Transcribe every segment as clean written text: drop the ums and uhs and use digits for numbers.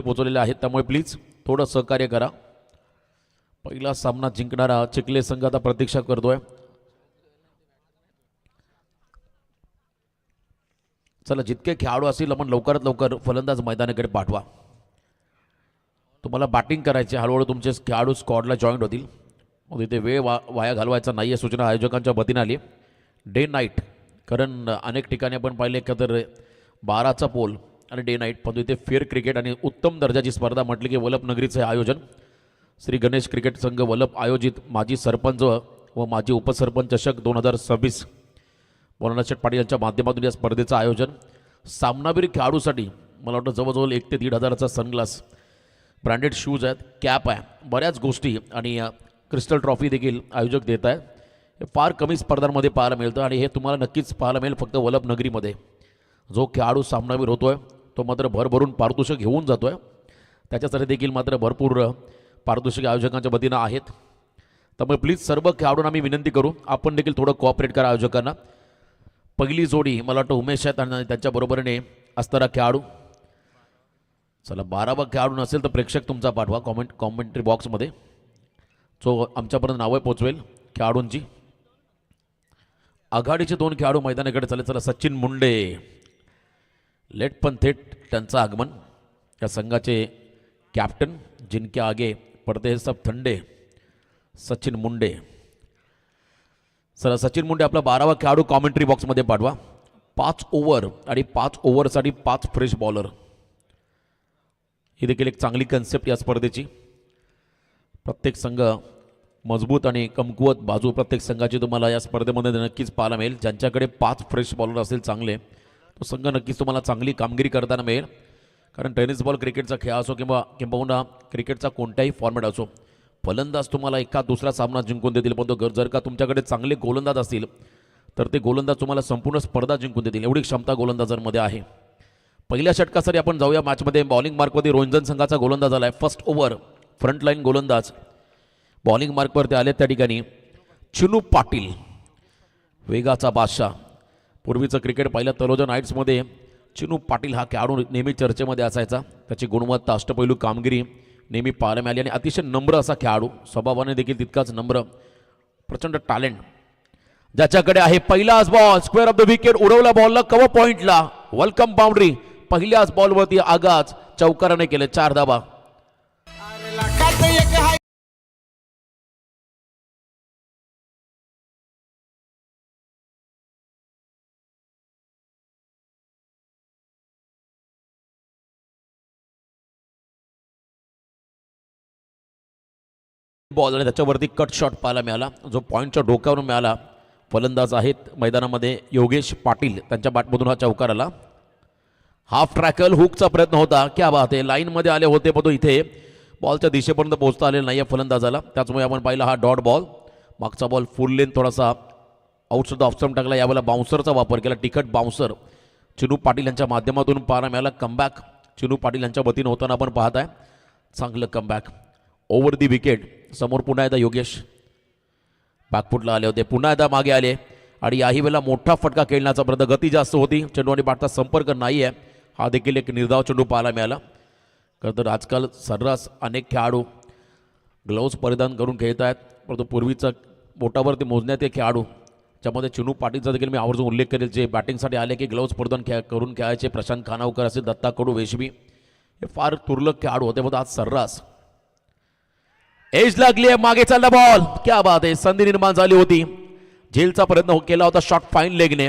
पोहोचलेले आहेत, त्यामुळे प्लीज थोडं सहकार्य करा. पहिला सामना जिंकणारा चिखले संघ आता प्रतीक्षा करतोय. चला, जितके खेळाडू असतील आपण लवकरात लवकर फलंदाज मैदानाकडे पाठवा. तुम्हाला बॅटिंग करायची, हळूहळू तुमचे खेळाडू स्क्वॉडला जॉईंट होतील. मग इथे वेळ वाया घालवायचा नाही आहे, सूचना आयोजकांच्या वतीने आली. डे नाईट, कारण अनेक ठिकाणी आपण पाहिले का तर 12चा पोल आणि डे नाईट, पण इथे फेअर क्रिकेट आणि उत्तम दर्जाची स्पर्धा म्हटली की वलप नगरीचं आयोजन श्री गणेश क्रिकेट संघ वलप आयोजित माजी सरपंच व माजी उपसरपंच चषक 2026 बोनाशेठ पाटील यांच्या माध्यमातून या स्पर्धेचं आयोजन. सामनावीर खेळाडूसाठी मला वाटतं जवळजवळ 1 ते 1,500चा सनग्लास, ब्रँडेड शूज आहेत, कॅप आहे, बऱ्याच गोष्टी आणि क्रिस्टल ट्रॉफी देखील आयोजक देत आहेत. हे फार कमी स्पर्धांमध्ये पाहायला मिळतं आणि हे तुम्हाला नक्कीच पाहायला मिळेल फक्त वलप नगरीमध्ये. जो खेळाडू सामनावीर होतोय तो मात्र भरभरून पारितोषिक घेऊन जातोय. त्याच्यासाठी देखील मात्र भरपूर पारितोषिक आयोजकांच्या वतीनं आहेत. त्यामुळे प्लीज सर्व खेळाडूंना मी विनंती करू, आपण देखील थोडं कोऑपरेट करा आयोजकांना. पहिली जोडी मला वाटतं उमेश आहेत आणि त्यांच्या बरोबरीने असणारा खेळाडू. चला, 12वा खेळाडू नसेल तर प्रेक्षक तुमचा पाठवा कॉमेंट्री बॉक्समध्ये, जो आमच्यापर्यंत नावं पोचवेल खेळाडूंची. आघाडीचे 2 खेळाडू मैदानाकडे चालले. चला, सचिन मुंडे लेट पण थेट त्यांचं आगमन. या संघाचे कॅप्टन, जिनके आगे पडते हे सब थंडे, सचिन मुंडे. चला, सचिन मुंडे आपला 12वा खेळाडू कॉमेंट्री बॉक्समध्ये पाठवा. 5 ओव्हर आणि 5 ओव्हरसाठी 5 फ्रेश बॉलर, ही देखील एक चांगली कन्सेप्ट या स्पर्धेची. प्रत्येक संघ मजबूत आणि कमकुवत बाजू प्रत्येक संघाची तुम्हाला या स्पर्धेमध्ये नक्कीच पाहायला मिळेल. ज्यांच्याकडे 5 फ्रेश बॉलर असेल चांगले, तो संघ नक्कीच तुम्हाला चांगली कामगिरी करताना मिळेल. कारण टेनिस बॉल क्रिकेटचा खेळ असो किंवा क्रिकेटचा कोणताही फॉर्मॅट असो, फलंदाज तुम्हाला एका दुसरा सामना जिंकून देतील, पण तो जर का तुमच्याकडे चांगले गोलंदाज असतील तर ते गोलंदाज तुम्हाला संपूर्ण स्पर्धा जिंकून देतील, एवढी क्षमता गोलंदाजांमध्ये आहे. पहिल्या षटकासाठी आपण जाऊया मॅचमध्ये. बॉलिंग मार्कमध्ये रोंजन संघाचा गोलंदाज आला आहे. फर्स्ट ओव्हर फ्रंटलाईन गोलंदाज बॉलिंग मार्कवरती आले. त्या ठिकाणी चिनू पाटील, वेगाचा बादशाह. पूर्वीचं क्रिकेट पाहिलं तलोजा नाईट्समध्ये चिनू पाटील हा खेळाडू नेहमी चर्चेमध्ये असायचा. त्याची गुणवत्ता, अष्टपैलू कामगिरी नेहमी पाहायला मिळाली आणि अतिशय नम्र असा खेळाडू, स्वभावाने देखील तितकाच नम्र, प्रचंड टॅलेंट ज्याच्याकडे आहे. पहिलाच ball square of the wicket, उडवला बॉलला कव्हर पॉइंटला, वेलकम बाउंड्री. पहिल्याच बॉलवरती आगाज चौकाराने केले 4 धावा. बॉल आणि त्याच्यावरती कट शॉट पाहायला मिळाला, जो पॉईंटच्या डोक्यावरून मिळाला. फलंदाज आहेत मैदानामध्ये योगेश पाटील, त्यांच्या बॅटमधून हा चौकार आला. हाफ ट्रॅकल हुकचा प्रयत्न होता, क्या बात आहे. लाईनमध्ये आले होते पण तो इथे बॉलच्या दिशेपर्यंत पोहोचता आलेला नाही आहे फलंदाजाला. त्याचमुळे आपण पाहिला हा डॉट बॉल. मागचा बॉल फुल लेन थोडासा आउटसाइड ऑफ स्टंप टाकला. यावेळेला बाउन्सरचा वापर केला, तिखट बाउन्सर चिनू पाटील यांच्या माध्यमातून पाहायला मिळाला. कमबॅक चिनू पाटील यांच्या वतीनं होताना आपण पाहत आहे. चांगलं कमबॅक ओव्हर दी विकेट. समोर पुन्हा एकदा योगेश बॅकफुटला आले होते, पुन्हा एकदा मागे आले आणि याही वेळेला मोठा फटका खेळण्याचा प्रयत्न. गती जास्त होती, चेंडू आणि बॅटचा संपर्क नाही आहे. हा देखील एक निर्धाव चेंडू पाहायला मिळाला. खरं तर आजकाल सर्रास अनेक खेळाडू ग्लोव्ज परिधान करून खेळत आहेत, परंतु पूर्वीचं बोटावरती मोजण्यात एक खेळाडू, ज्यामध्ये चिनू पाटीलचा देखील मी आवर्जून उल्लेख करेल, जे बॅटिंगसाठी आले की ग्लोव्ज परिधान करून खेळायचे. प्रशांत खानावकर असेल, दत्ता कडू, वेशबी, हे फार तुर्लक खेळाडू होते, पण आज सर्रास एज लागली आहे. मागे चालला बॉल, क्या बात आहे. संधी निर्माण झाली होती, झेलचा प्रयत्न केला होता शॉट फाईन लेगने.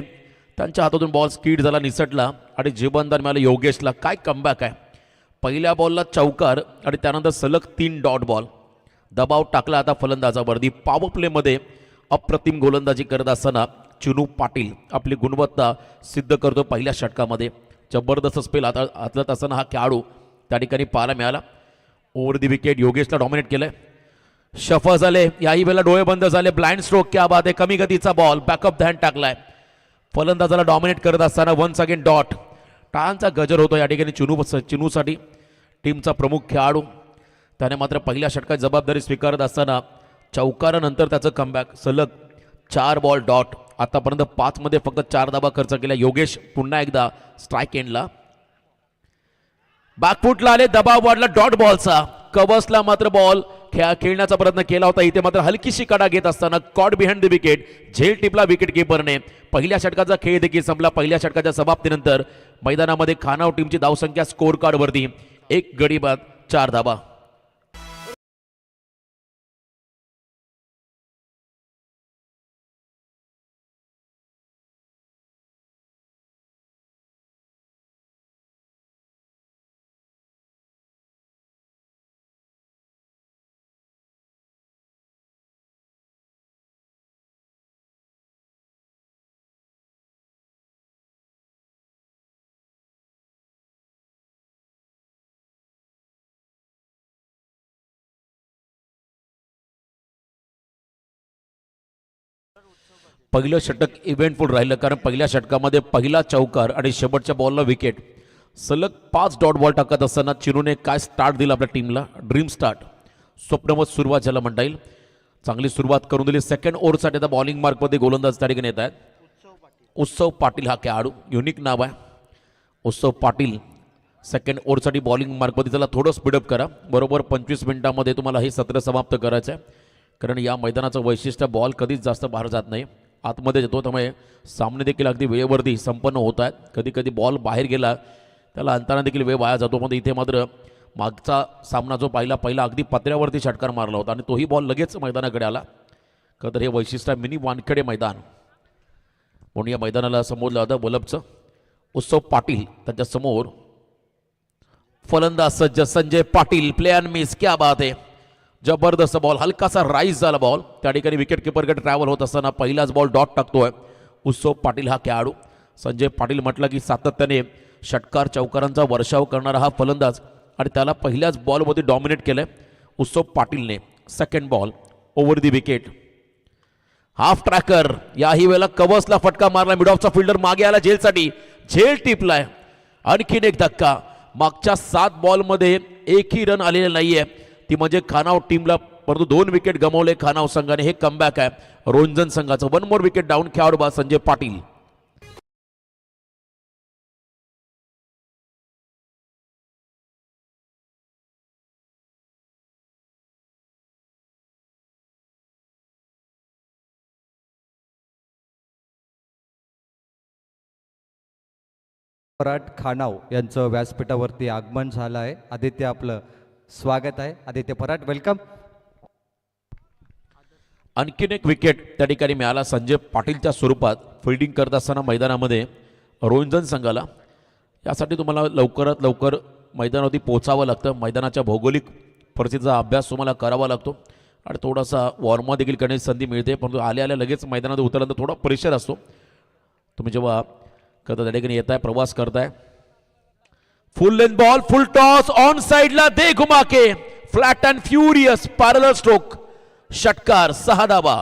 त्यांच्या हातातून बॉल स्कीड झाला, निसटला आणि जीवनदान मिळालं योगेशला. काय कमबॅक आहे. पहिल्या बॉलला चौकार आणि त्यानंतर सलग 3 डॉट बॉल. दबाव टाकला आता फलंदाजावरती. पॉवर प्लेमध्ये अप्रतिम गोलंदाजी करत असताना चिनू पाटील आपली गुणवत्ता सिद्ध करतो पहिल्या षटकामध्ये. जबरदस्त स्पेल हातलत असताना हा खेळाडू त्या ठिकाणी पाहायला मिळाला. ओव्हर दी विकेट योगेशला डॉमिनेट केलंय. शफल झाले, याही वेळेला डोळे बंद झाले. ब्लाइंड स्ट्रोक, क्या बात आहे. कमी गतीचा बॉल बॅकअप द हँड टाकलाय. फलंदाजाला डॉमिनेट करत असताना वन्स अगेन डॉट. टाळांचा गजर होतो या ठिकाणी चिनूसाठी, टीमचा प्रमुख खेळाडू. त्याने मात्र पहिल्या षटकात जबाबदारी स्वीकारत असताना चौकारानंतर त्याचं कमबॅक. सलग 4 बॉल डॉट. आतापर्यंत 5 मध्ये फक्त 4 धावा खर्च केल्या. योगेश पुन्हा एकदा स्ट्राईक एंडला. बॅकफुटला आले, दबाव वाढला डॉट बॉलचा. कवसला मात्र बॉल खेळण्याचा प्रयत्न केला होता. इथे मात्र हलकीशी कडा घेत असताना कॉट बिहाइंड द विकेट. झेल टिपला विकेट किपरने. पहिल्या षटकाचा खेळ देखील संपला. पहिल्या षटकाच्या समाप्तीनंतर मैदानामध्ये खानाव टीमची धावसंख्या स्कोर कार्ड वरती 1 गडी बाद 4 धाबा. पहिलं षटक इव्हेंटफुल राहिलं, कारण पहिल्या षटकामध्ये पहिला चौकार आणि शेवटच्या बॉलला विकेट. सलग 5 डॉट बॉल टाकत असताना चिरूने काय स्टार्ट दिला आपल्या टीमला. ड्रीम स्टार्ट, स्वप्नवत सुरुवात ज्याला म्हणता येईल. चांगली सुरुवात करून दिली. सेकंड ओव्हरसाठी आता बॉलिंग मार्कमध्ये गोलंदाज त्या ठिकाणी येत आहेत. उत्सव पाटील हा खेळाडू, युनिक नाव आहे उत्सव पाटील. सेकंड ओव्हरसाठी बॉलिंग मार्कमध्ये त्याला थोडं स्पीडअप करा. बरोबर 25 मिनिटांमध्ये तुम्हाला हे सत्र समाप्त करायचं आहे, कारण या मैदानाचं वैशिष्ट्य बॉल कधीच जास्त बाहेर जात नाही, आतमध्ये येतो. त्यामुळे सामने देखील अगदी वेळेवरती संपन्न होत आहेत. कधी कधी बॉल बाहेर गेला त्याला अंताना देखील वेळ वाया जातो. पण इथे मात्र मागचा सामना जो पहिला अगदी पत्र्यावरती षटकार मारला होता आणि तोही बॉल लगेच मैदानाकडे आला. खरं तर हे वैशिष्ट्य मिनी वानखेडे मैदान म्हणून या मैदानाला समोरलं होतं. वलभचं उत्सव पाटील, त्यांच्या समोर फलंदाज सज्ज Sanjay Patil. Play and miss, क्या बात आहे. जबरदस्त बॉल, हलकासा राईज झाला बॉल. त्या ठिकाणी विकेट किपरकडे ट्रॅव्हल होत असताना पहिलाच बॉल डॉट टाकतोय उत्सव पाटील हा खेळाडू. संजय पाटील म्हटलं की सातत्याने षटकार चौकारांचा वर्षाव करणारा हा फलंदाज, आणि त्याला पहिल्याच बॉलमध्ये डॉमिनेट केलंय उत्सव पाटीलने. Second ball over the wicket. Half tracker, याही वेळेला कवसला फटका मारला. मिड ऑफचा फिल्डर मागे आला झेलसाठी, झेल टिपलाय. आणखीन एक धक्का. मागच्या 7 बॉलमध्ये एकही रन आलेले नाहीये, ती म्हणजे खानाव टीमला. परंतु 2 विकेट गमावले खानाव संघाने. हे कमबॅक आहे रोंजन संघाचं. 1 मोर विकेट डाऊन. खेळाडू बा संजय पाटील. पराट खानाव यांचं व्यासपीठावरती आगमन झालं आहे. आदित्य, आपलं स्वागत आहे. आदित्य पराट, वेलकम. आणखीन एक विकेट त्या ठिकाणी मिळाला संजय पाटीलच्या स्वरूपात. फिल्डिंग करत असताना मैदानामध्ये रोंजन संघाला. यासाठी तुम्हाला लवकरात लवकर मैदानावरती पोहोचावं लागतं. मैदानाच्या भौगोलिक परिस्थितीचा अभ्यास तुम्हाला करावा लागतो आणि थोडासा वॉर्मअप देखील करण्याची संधी मिळते. परंतु आल्या लगेच मैदानात उतरल्यानंतर थोडा प्रेशर असतो. तुम्ही जेव्हा करता त्या ठिकाणी येताय, प्रवास करताय. Full length ball, full toss, on साइडला दे घुमा के. Flat and furious parallel stroke. षटकार 6 धाबा.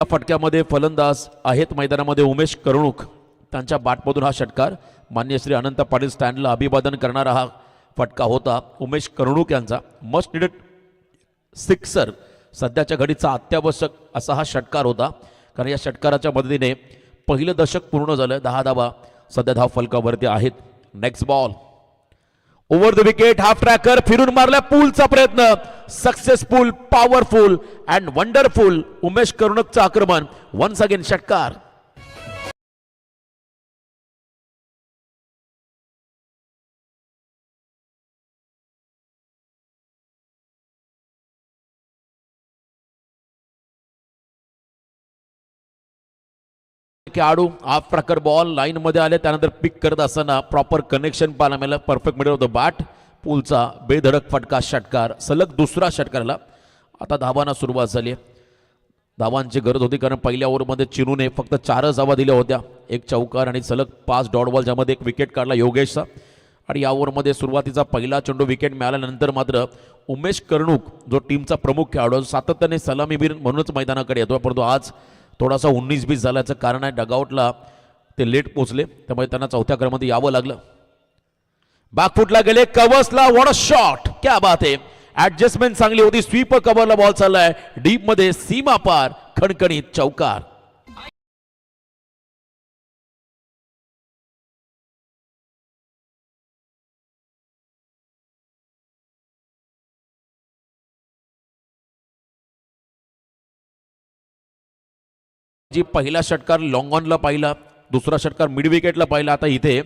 फटक्यामध्ये फलंदाज आहेत मैदानामध्ये उमेश करुणूक. त्यांच्या बॅटमधून हा षटकार. मान्य श्री अनंत पाटील स्टँडला अभिवादन करणारा हा फटका होता उमेश करुणूक यांचा. मस्ट निडेड सिक्सर, सध्याच्या घडीचा अत्यावश्यक असा हा षटकार होता, कारण या षटकाराच्या मदतीने पहिलं दशक पूर्ण झालं. 10 धाबा सध्या धाव फलकावरती आहेत. Next ball over the wicket. Half tracker फिरून मारला. पूलचा प्रयत्न successful, powerful and wonderful. Umesh करुणूकचं आक्रमण. वन्स अगेन षटकार. खेळाडू हाफ ट्रॅकर बॉल लाईन मध्ये आले, त्यानंतर पिक करत असताना प्रॉपर कनेक्शन पाहायला मिळालं. Perfect middle of the bat. पूलचा बेधडक फटका षटकार. सलग दुसरा षटकारला. आता धावांना सुरुवात झाली. धावांची गरज होती, कारण पहिल्या ओव्हरमध्ये चिरूने फक्त 4 धावा दिल्या होत्या. 1 चौकार आणि सलग 5 डॉट बॉल, ज्यामध्ये 1 विकेट काढला योगेशचा. आणि या ओव्हरमध्ये सुरुवातीचा पहिला चेंडू विकेट मिळाल्यानंतर मात्र उमेश करुणूक जो टीमचा प्रमुख खेळाडू सातत्याने सलामीवीर म्हणूनच मैदानाकडे येतो. परंतु आज थोडासा 19-20 झाल्याचं कारण आहे. डगआउटला ते लेट पोचले, त्यामुळे त्यांना 4थ्या क्रमांकामध्ये यावं लागलं. बॅकफुटला गेले, कवसला. व्हॉट अ शॉट, क्या बात आहे. ऍडजस्टमेंट चांगली होती. स्वीपर कव्हरला बॉल चाललाय डीप मध्ये, सीमा पार, खणखणीत चौकार. जी पहिला षटकार लॉंग ऑनला पाहिला, दुसरा षटकार मिड विकेटला पाहिला. आता इथे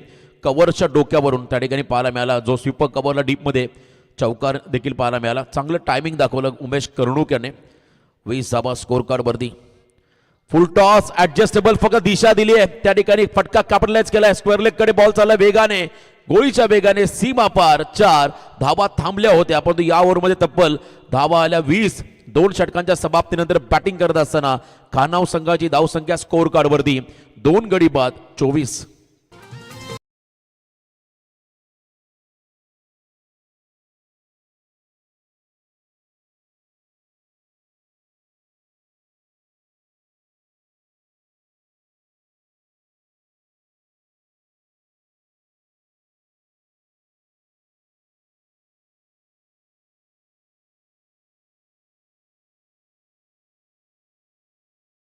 कव्हरच्या डोक्यावरून त्या ठिकाणी पाहायला मिळाला, जो स्वीपर कव्हरला डीपमध्ये चौकार देखील पाहायला मिळाला. चांगलं टायमिंग दाखवलं उमेश कर्णुक याने. 20 धावा स्कोर कार्ड वरती. फुल टॉस ऍडजस्टेबल, फक्त दिशा दिली आहे त्या ठिकाणी. फटका कॅपिटलाइज केलाय. स्क्वेअर लेग कडे बॉल चालला वेगाने, गोळीच्या वेगाने, सीमा पार. 4 धावा थांबल्या होत्या, परंतु या ओव्हरमध्ये तब्बल धावा आल्या 20. 2 षटकांच्या समाप्तीनंतर बॅटिंग करत असताना खानाव संघाची धावसंख्या स्कोर कार्ड वरती 2 गडी बाद 24.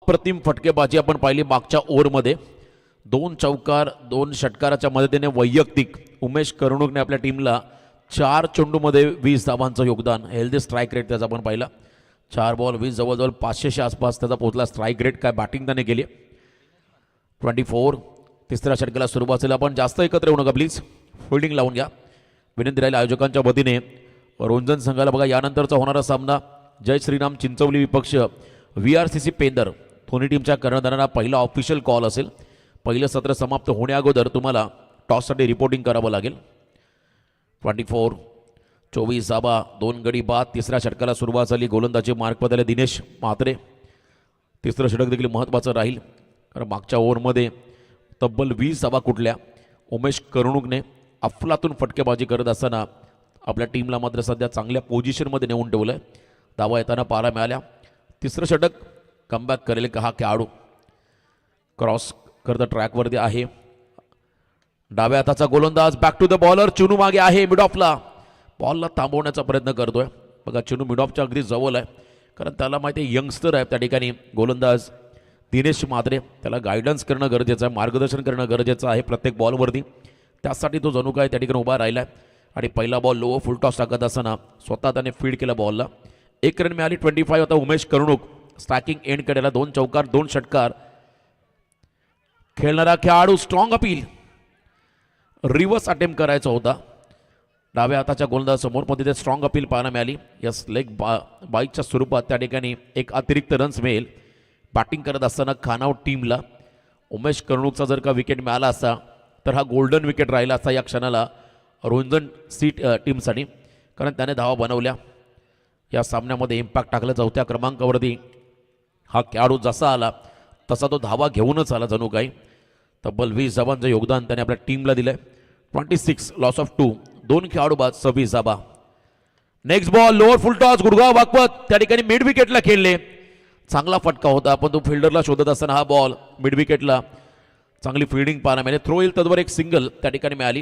प्रतिम फटकेबाजी आपण पाहिली मागच्या ओव्हरमध्ये. 2 चौकार 2 षटकाराच्या मदतीने वैयक्तिक उमेश कर्णुकने आपल्या टीमला 4 चेंडूमध्ये 20 धावांचं योगदान. हेल्दी स्ट्राईक रेट त्याचा आपण पाहिला. 4 बॉल 20, जवळजवळ 500च्या आसपास त्याचा पोहोचला स्ट्राईक रेट. काय बॅटिंग त्याने केली. 24. तिसऱ्या षटकाला सुरुवात झाली. आपण जास्त एकत्र येऊ नका प्लीज, फिल्डिंग लावून घ्या. विनंती राहील आयोजकांच्या वतीने. रोंजन संघाला बघा यानंतरचा होणारा सामना जय श्रीराम चिंचवली विपक्ष VRCC पेंदर. दोन्ही टीमच्या कर्णधारांना पहिला ऑफिशियल कॉल असेल. पहिलं सत्र समाप्त होण्या अगोदर तुम्हाला टॉससाठी रिपोर्टिंग करावं लागेल. 24. 24 धावा 2 गडी बाद. तिसऱ्या षटकाला सुरुवात झाली. गोलंदाजी मार्क बदलले दिनेश म्हात्रे. तिसरं षटक देखील महत्त्वाचं राहील, कारण मागच्या ओव्हरमध्ये तब्बल 20 धावा कुठल्या. उमेश कर्णुकने अफलातून फटकेबाजी करत असताना आपल्या टीमला मात्र सध्या चांगल्या पोझिशनमध्ये नेऊन ठेवलं आहे. धावा येताना पाहायला मिळाल्या. तिसरं षटक कमबॅक करेल का हा खेळाडू. क्रॉस करत ट्रॅकवरती आहे. डाव्या हाताचा गोलंदाज back to the bowler. Chinu मागे आहे मिड ऑफला. बॉलला थांबवण्याचा प्रयत्न करतोय. बघा चिनू मिड ऑफच्या अगदी जवळ आहे, कारण त्याला माहिती आहे यंगस्टर आहे त्या ठिकाणी गोलंदाज दिनेश म्हात्रे. त्याला गायडन्स करणं गरजेचं आहे, मार्गदर्शन करणं गरजेचं आहे प्रत्येक बॉलवरती. त्यासाठी तो जणू काय त्या ठिकाणी उभा राहिला आहे. आणि पहिला बॉल लो फुल टॉस टाकत असताना स्वतः त्याने फीड केला बॉलला. 1 रन मिळाली. 25. आता उमेश कर्णुक स्ट्रायकिंग एंड कडेला. 2 चौकार 2 षटकार खेळणारा खेळाडू. Strong appeal. रिव्हर्स अटेम्प्ट करायचा होता डाव्या हाताच्या गोलंदाजासमोर, पण तिथे स्ट्रॉंग अपील पाहायला मिळाली. यस लेग बाईकच्या स्वरूपात त्या ठिकाणी एक अतिरिक्त रन्स मिळेल बॅटिंग करत असताना खानाव टीमला. उमेश कर्णुकचा जर का विकेट मिळाला असता तर हा गोल्डन विकेट राहिला असता या क्षणाला रोंजन टीमसाठी, कारण त्याने धावा बनवल्या. या सामन्यामध्ये इम्पॅक्ट टाकलं 4थ्या क्रमांकावरती. हा खेळाडू जसा आला तसा तो धावा घेऊनच आला जणू काही. तब्बल 20 धावांचं योगदान त्याने आपल्या टीमला दिलंय. 26 लॉस ऑफ 2. 2 खेळाडू बाद 26 धावा. Next ball lower full toss. गुडगाव वाकवत त्या ठिकाणी मिड विकेटला खेळले. चांगला फटका होता, पण तो फिल्डरला शोधत असताना हा बॉल मिड विकेटला. चांगली फिल्डिंग पाहायला मिळाली. थ्रो येईल तद्वर एक सिंगल त्या ठिकाणी मिळाली.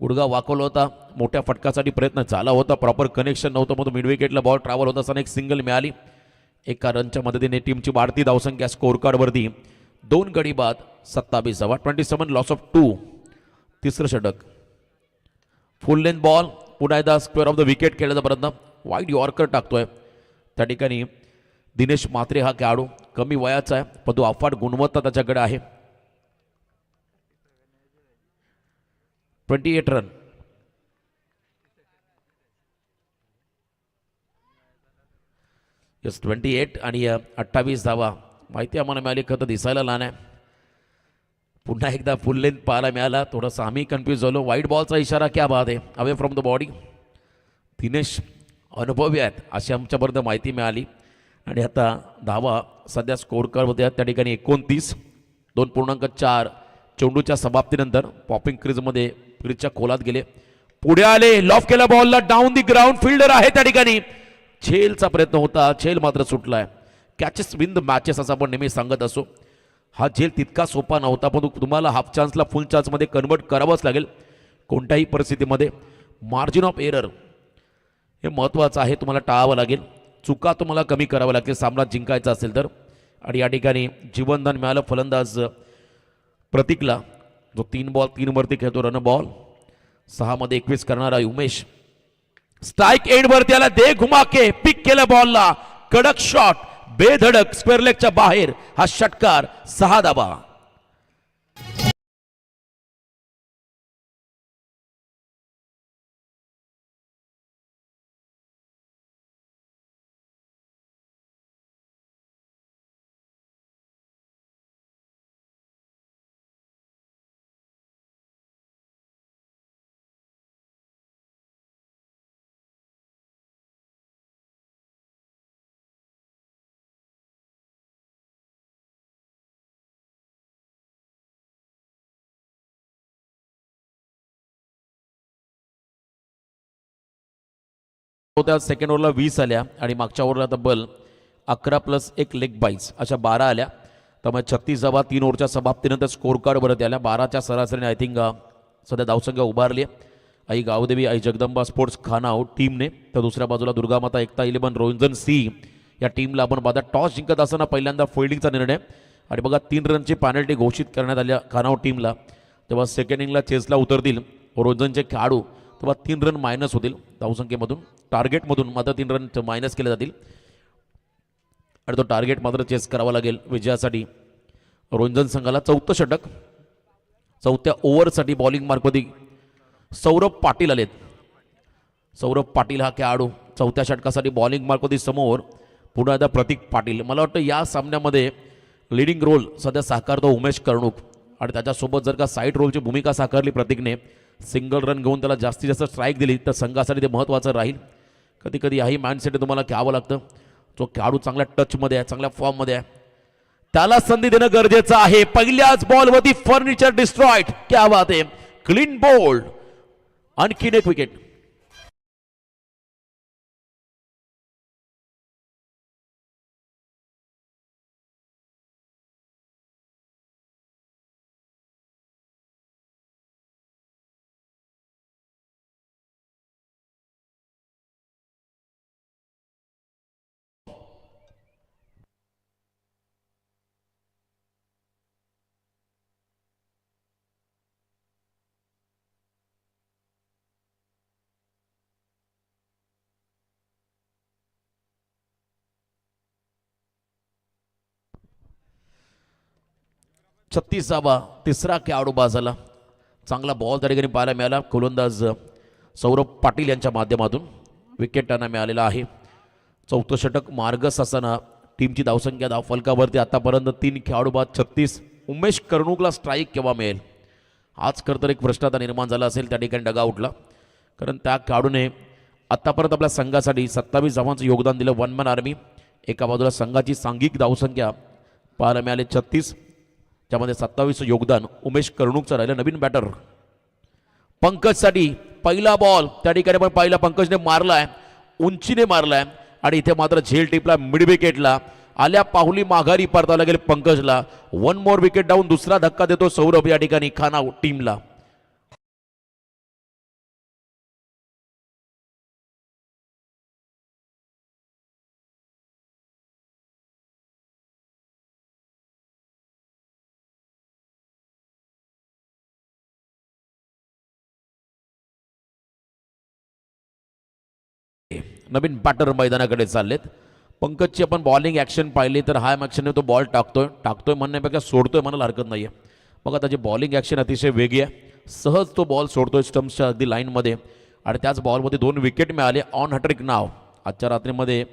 गुडगाव वाकवला होता. मोठ्या फटकासाठी प्रयत्न झाला होता, प्रॉपर कनेक्शन नव्हतं, मग तो मिड विकेटला बॉल ट्रॅव्हल होत असताना एक सिंगल मिळाली. एका रनच्या मदतीने टीमची वाढती धावसंख्या स्कोर कार्डवरती 2 गडी बाद 27 धावा. 27 लॉस ऑफ 2. तिसरं षटक. फुल लेंथ बॉल. पुन्हा एकदा स्क्वेअर ऑफ द विकेट खेळण्याचा प्रयत्न. वाईड यॉर्कर टाकतोय त्या ठिकाणी दिनेश म्हात्रे. हा खेळाडू कमी वयाचा आहे, पण तो अफाट गुणवत्ता त्याच्याकडे आहे. 28 रन. यस 28 आणि 28 धावा. माहिती आम्हाला मिळाली, खतं दिसायला लहान आहे. पुन्हा एकदा फुल लेंथ पाहायला मिळाला. थोडंसं आम्ही कन्फ्यूज झालो. वाईट बॉलचा इशारा क्या बात आहे. Away from the body. Dinesh अनुभवी आहेत अशी आमच्यापर्यंत माहिती मिळाली. आणि आता धावा सध्या स्कोर कार्डमध्ये आहेत त्या ठिकाणी 29. 2.4 चेंडूच्या समाप्तीनंतर पॉपिंग क्रीजमध्ये क्रीजच्या खोलात गेले. पुढे आले. लॉफ केला बॉलला. Down the ground. फिल्डर आहे त्या ठिकाणी. झेलचा प्रयत्न होता, झेल मात्र सुटलाय. कॅचेस विन द मॅचेस असं आपण नेहमी सांगत असो. हा झेल तितका सोपा नव्हता, पण तुम्हाला हाफ चान्सला फुल चान्समध्ये कन्वर्ट करावंच लागेल कोणत्याही परिस्थितीमध्ये. मार्जिन ऑफ एरर हे महत्त्वाचं आहे, तुम्हाला टाळावं लागेल, चुका तुम्हाला कमी कराव्या लागतील सामना जिंकायचा असेल तर. आणि या ठिकाणी जीवनदान मिळालं फलंदाज प्रतीकला, जो 3 बॉल 3 वरती खेळतो, रन बॉल 6 मध्ये 21 करणारा उमेश. स्ट्राइक एंड वरती आला, दे घुमा के पिक केलं बॉलला, कडक शॉट, बेधडक स्क्वेअर लेगच्या बाहेर, हा षटकार 6 धावा. त्या सेकंड ओव्हरला 20 आल्या आणि मागच्या ओव्हरला तब्बल 11+1 लेग बाईज अशा 12 आल्या. त्यामुळे 36 धावा 3 ओव्हरच्या समाप्तीनंतर स्कोर कार्ड परत आल्या. 12च्या सरासरीने आय थिंक सध्या धावसंख्या उभारली आहे. आई गावदेवी आई जगदंबा स्पोर्ट्स खानाव टीमने, तर दुसऱ्या बाजूला दुर्गामाता एकता 11 रोंजन सी या टीमला आपण बघा टॉस जिंकत असताना पहिल्यांदा फिल्डिंगचा निर्णय आणि बघा 3 रनची पॅनल्टी घोषित करण्यात आल्या खानाव टीमला. तेव्हा सेकंड इनिंगला चेसला उतरतील रोंजनचे खेळाडू, तेव्हा 3 रन मायनस होतील धावसंख्येमधून, टार्गेटमधून मात्र 3 रन मायनस केले जातील आणि तो टार्गेट मात्र चेस करावा लागेल विजयासाठी. रोंजन संघाला 4थं षटक, 4थ्या ओव्हरसाठी बॉलिंग मार्कमध्ये सौरभ पाटील आलेत. सौरभ पाटील हा खेळाडू 4थ्या षटकासाठी बॉलिंग मार्कमध्ये समोर पुन्हा एकदा प्रतीक पाटील. मला वाटतं या सामन्यामध्ये लिडिंग रोल सध्या साकारतो उमेश कर्णूक आणि त्याच्यासोबत जर का साईड रोलची भूमिका साकारली प्रतीकने, सिंगल रन घेऊन त्याला जास्तीत जास्त स्ट्राईक दिली तर संघासाठी ते महत्त्वाचं राहील. कधी कधी याही माइंडसेट तुम्हाला घ्यावं लागतं. जो खेळाडू चांगल्या टचमध्ये आहे, चांगल्या फॉर्ममध्ये आहे, त्याला संधी देणं गरजेचं आहे. पहिल्याच बॉलवरती फर्निचर डिस्ट्रॉइड, क्या बात आहे, क्लीन बोल्ड, आणखीन एक विकेट. छत्तीसावा तिसरा खेळाडू बाजाला, चांगला बॉल त्या ठिकाणी पाहायला मिळाला गोलंदाज सौरभ पाटील यांच्या माध्यमातून. विकेट त्यांना मिळालेला आहे. 4थं षटक मार्गस असताना टीमची धावसंख्या धावफलकावरती आतापर्यंत 3 खेळाडू बाद 36. उमेश कर्णूकला स्ट्राईक केव्हा मिळेल आज खरं तर एक प्रश्न आता निर्माण झाला असेल त्या ठिकाणी डगाउटला, कारण त्या खेळाडूने आत्तापर्यंत आपल्या संघासाठी 27 धावांचं योगदान दिलं. 1 मॅन आर्मी. एका बाजूला संघाची सांघिक धावसंख्या पाहायला मिळाली 36, ज्यामध्ये 27 योगदान उमेश कर्णूकचं राहिलं. नवीन बॅटर पंकजसाठी पहिला बॉल त्या ठिकाणी पण पाहिला, पंकजने मारलाय, उंचीने मारलाय आणि इथे मात्र झेल टिपला मिड विकेटला. आल्या पाहुली माघारी परतावं लागेल पंकजला. 1 मोर विकेट डाऊन, दुसरा धक्का देतो सौरभ या ठिकाणी खाना टीमला. नवीन बॅटर मैदानाकडे चाललेत. पंकजची आपण बॉलिंग ॲक्शन पाहिली तर हाय ॲक्शनने तो बॉल टाकतोय म्हणण्यापेक्षा सोडतोय म्हणायला हरकत नाही आहे. बघा त्याची बॉलिंग ॲक्शन अतिशय वेगळी आहे. सहज तो बॉल सोडतोय स्टम्प्सच्या अगदी लाईनमध्ये आणि त्याच बॉलमध्ये 2 विकेट मिळाले. ऑन हॅट्रिक नाव आजच्या रात्रीमध्ये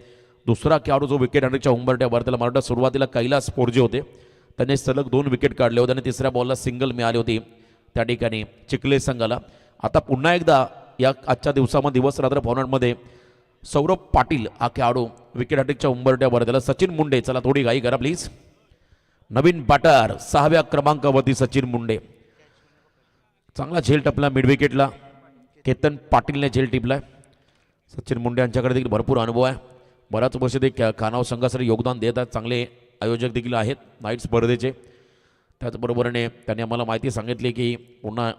दुसरा खेळाडू जो विकेट हॅट्रिकच्या उंबरट्यावर, त्याला मराठा सुरुवातीला कैलास पोर्जे होते, त्याने सलग 2 विकेट काढले होते आणि तिसऱ्या बॉलला सिंगल मिळाली होती त्या ठिकाणी चिखले संघाला. आता पुन्हा एकदा या आजच्या दिवसामध्ये दिवस रात्र फॉर्मॅटमध्ये सौरभ पाटील हा खेळाडू विकेट हॅट्रिकच्या उंबरट्यावर, त्याला सचिन मुंडे. चला थोडी घाई करा प्लीज. नवीन बॅटर 6व्या क्रमांकावरती सचिन मुंडे. चांगला झेल टपला मिड विकेटला, केतन पाटीलने झेल टिपलाय. सचिन मुंडे यांच्याकडे देखील भरपूर अनुभव आहे, बऱ्याच वर्ष ते खानाव संघासाठी योगदान देत आहेत, चांगले आयोजक देखील आहेत नाईट स्पर्धेचे. त्याचबरोबरीने त्यांनी आम्हाला माहिती सांगितली की पुन्हा